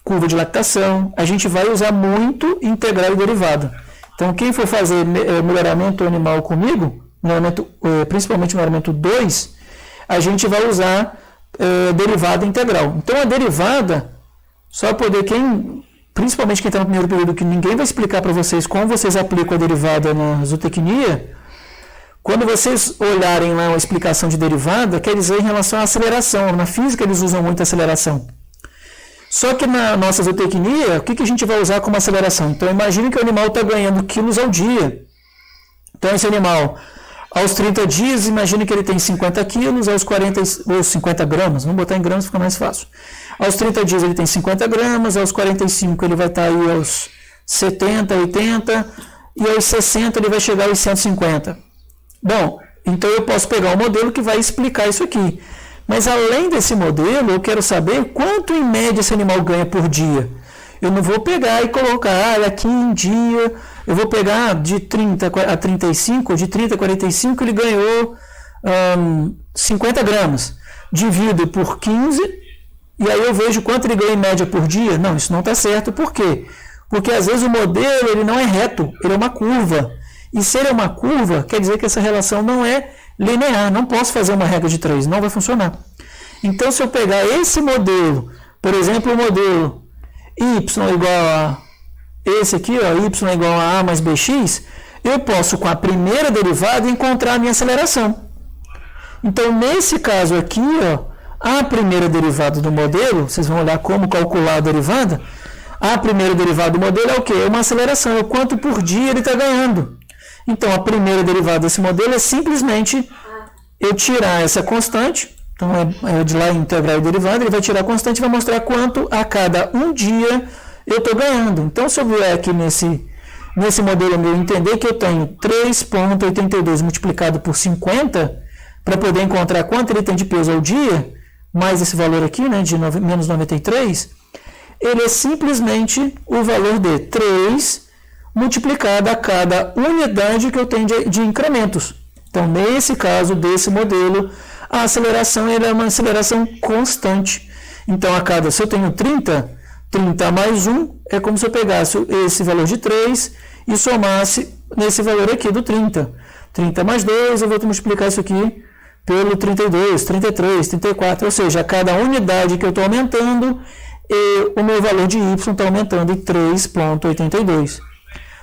curva de lactação, a gente vai usar muito integral e derivada. Então, quem for fazer melhoramento animal comigo, principalmente melhoramento 2, a gente vai usar derivada integral. Então, a derivada, só poder principalmente quem está no primeiro período, que ninguém vai explicar para vocês como vocês aplicam a derivada na zootecnia. Quando vocês olharem lá uma explicação de derivada, quer dizer em relação à aceleração. Na física eles usam muito aceleração. Só que na nossa zootecnia, o que a gente vai usar como aceleração? Então, imagine que o animal está ganhando quilos ao dia. Então, esse animal, aos 30 dias, imagine que ele tem 50 quilos, aos 40, ou 50 gramas, vamos botar em gramas, fica mais fácil. Aos 30 dias ele tem 50 gramas, aos 45 ele vai estar aí aos 70, 80, e aos 60 ele vai chegar aos 150. Bom, então eu posso pegar um modelo que vai explicar isso aqui. Mas além desse modelo, eu quero saber quanto em média esse animal ganha por dia. Eu não vou pegar e colocar aqui em dia, eu vou pegar de 30 a 35, de 30 a 45 ele ganhou 50 gramas. Divido por 15, e aí eu vejo quanto ele ganha em média por dia. Não, isso não está certo. Por quê? Porque às vezes o modelo ele não é reto, ele é uma curva. E se ele é uma curva, quer dizer que essa relação não é linear. Não posso fazer uma regra de 3, não vai funcionar. Então, se eu pegar esse modelo, por exemplo, o modelo y igual a esse aqui, y igual a mais bx, eu posso, com a primeira derivada, encontrar a minha aceleração. Então, nesse caso aqui, a primeira derivada do modelo, vocês vão olhar como calcular a derivada, a primeira derivada do modelo é o quê? É uma aceleração, é o quanto por dia ele está ganhando. Então, a primeira derivada desse modelo é simplesmente eu tirar essa constante, então é de lá integral e derivada, ele vai tirar a constante e vai mostrar quanto a cada um dia eu estou ganhando. Então, se eu vier aqui nesse modelo meu, entender que eu tenho 3,82 multiplicado por 50, para poder encontrar quanto ele tem de peso ao dia, mais esse valor aqui, né, de menos 93, ele é simplesmente o valor de 3 multiplicada a cada unidade que eu tenho de incrementos. Então, nesse caso desse modelo, a aceleração é uma aceleração constante. Então, se eu tenho 30 mais 1 é como se eu pegasse esse valor de 3 e somasse nesse valor aqui do 30. 30 mais 2, eu vou multiplicar isso aqui pelo 32, 33, 34, ou seja, a cada unidade que eu estou aumentando, o meu valor de y está aumentando em 3,82.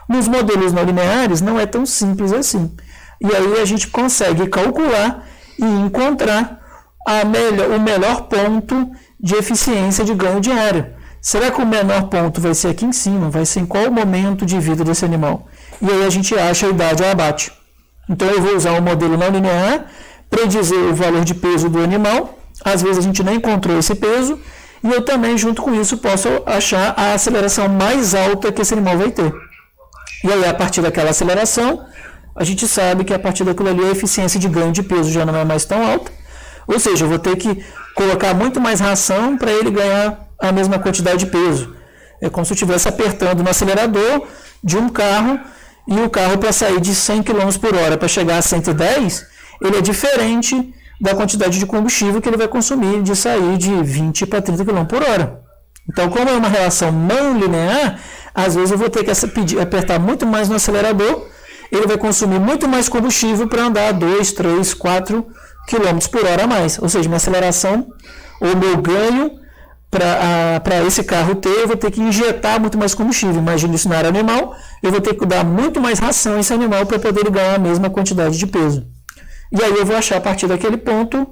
Nos modelos não lineares não é tão simples assim. E aí a gente consegue calcular e encontrar o melhor ponto de eficiência de ganho de área. Será que o menor ponto vai ser aqui em cima? Vai ser em qual momento de vida desse animal? E aí a gente acha a idade ao abate. Então eu vou usar um modelo não linear, predizer o valor de peso do animal. Às vezes a gente não encontrou esse peso. E eu também, junto com isso, posso achar a aceleração mais alta que esse animal vai ter. E aí, a partir daquela aceleração, a gente sabe que a partir daquilo ali a eficiência de ganho de peso já não é mais tão alta. Ou seja, eu vou ter que colocar muito mais ração para ele ganhar a mesma quantidade de peso. É como se eu estivesse apertando no acelerador de um carro e o carro, para sair de 100 km por hora para chegar a 110, ele é diferente da quantidade de combustível que ele vai consumir de sair de 20 para 30 km por hora. Então, como é uma relação não linear, às vezes eu vou ter que apertar muito mais no acelerador, ele vai consumir muito mais combustível para andar 2, 3, 4 km por hora a mais. Ou seja, minha aceleração, ou meu ganho para esse carro ter, eu vou ter que injetar muito mais combustível. Imagina isso na área animal, eu vou ter que dar muito mais ração a esse animal para poder ganhar a mesma quantidade de peso. E aí eu vou achar a partir daquele ponto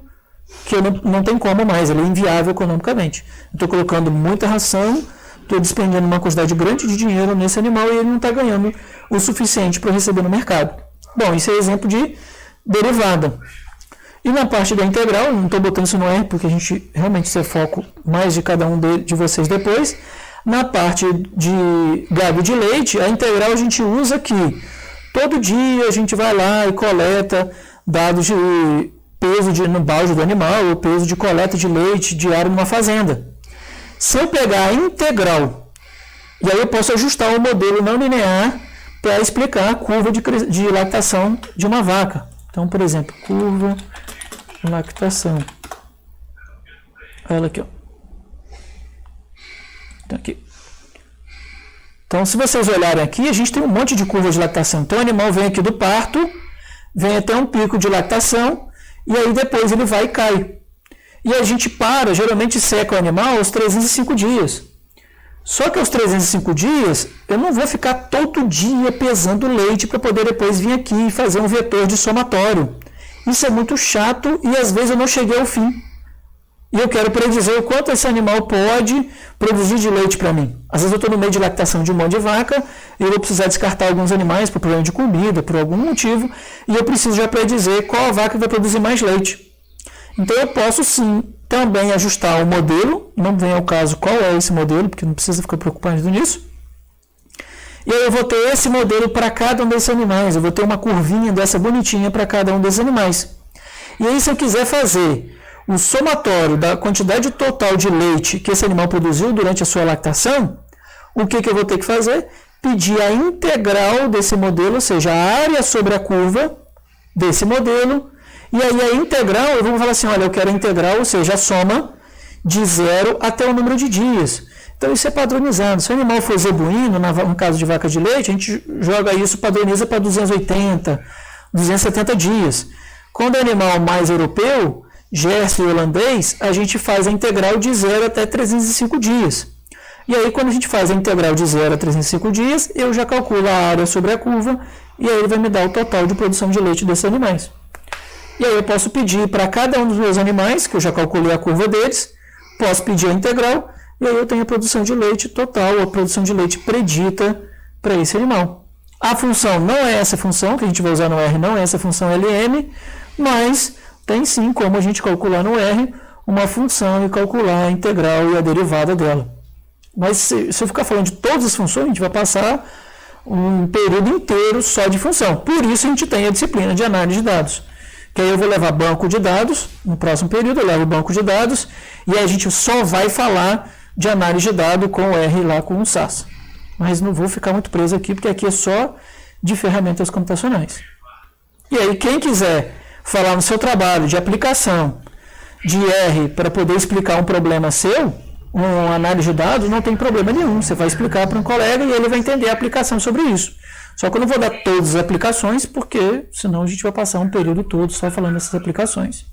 que eu não tem como mais, ele é inviável economicamente. Estou colocando muita ração, estou despendendo uma quantidade grande de dinheiro nesse animal e ele não está ganhando o suficiente para receber no mercado. Bom, isso é exemplo de derivada. E na parte da integral, não estou botando isso no R porque a gente realmente se foca mais de cada um de vocês depois. Na parte de gado de leite, a integral a gente usa aqui. Todo dia a gente vai lá e coleta dados de peso no balde do animal, ou peso de coleta de leite diário numa fazenda. Se eu pegar a integral, e aí eu posso ajustar o modelo não linear para explicar a curva de lactação de uma vaca. Então, por exemplo, curva de lactação. Olha ela aqui, ó. Então, aqui. Então, se vocês olharem aqui, a gente tem um monte de curvas de lactação. Então, o animal vem aqui do parto, vem até um pico de lactação, e aí depois ele vai e cai. E a gente geralmente seca o animal aos 305 dias. Só que aos 305 dias, eu não vou ficar todo dia pesando leite para poder depois vir aqui e fazer um vetor de somatório. Isso é muito chato e às vezes eu não cheguei ao fim. E eu quero predizer o quanto esse animal pode produzir de leite para mim. Às vezes eu estou no meio de lactação de um monte de vaca e eu vou precisar descartar alguns animais por problema de comida, por algum motivo, e eu preciso já predizer qual a vaca vai produzir mais leite. Então eu posso sim também ajustar o modelo, não vem ao caso qual é esse modelo, porque não precisa ficar preocupado nisso. E aí eu vou ter esse modelo para cada um desses animais, eu vou ter uma curvinha dessa bonitinha para cada um desses animais. E aí se eu quiser fazer o somatório da quantidade total de leite que esse animal produziu durante a sua lactação, o que eu vou ter que fazer? Pedir a integral desse modelo, ou seja, a área sobre a curva desse modelo, e aí a integral, eu vou falar assim, olha, eu quero a integral, ou seja, a soma de 0 até o número de dias. Então isso é padronizado. Se o animal for zebuíno, no caso de vaca de leite, a gente joga isso, padroniza para 280, 270 dias. Quando é animal mais europeu, Jersey holandês, a gente faz a integral de 0 até 305 dias. E aí, quando a gente faz a integral de 0 a 305 dias, eu já calculo a área sobre a curva, e aí ele vai me dar o total de produção de leite desses animais. E aí eu posso pedir para cada um dos meus animais, que eu já calculei a curva deles, posso pedir a integral, e aí eu tenho a produção de leite total, a produção de leite predita para esse animal. A função não é essa função, que a gente vai usar no R, não é essa função LM, mas tem sim como a gente calcular no R uma função e calcular a integral e a derivada dela. Mas se eu ficar falando de todas as funções, a gente vai passar um período inteiro só de função. Por isso a gente tem a disciplina de análise de dados. Que aí eu vou levar banco de dados, no próximo período eu levo banco de dados, e aí a gente só vai falar de análise de dados com o R lá com o SAS. mas não vou ficar muito preso aqui, porque aqui é só de ferramentas computacionais. E aí, quem quiser falar no seu trabalho de aplicação de R para poder explicar um problema seu, uma análise de dados, não tem problema nenhum. Você vai explicar para um colega e ele vai entender a aplicação sobre isso. Só que eu não vou dar todas as aplicações, porque senão a gente vai passar um período todo só falando dessas aplicações.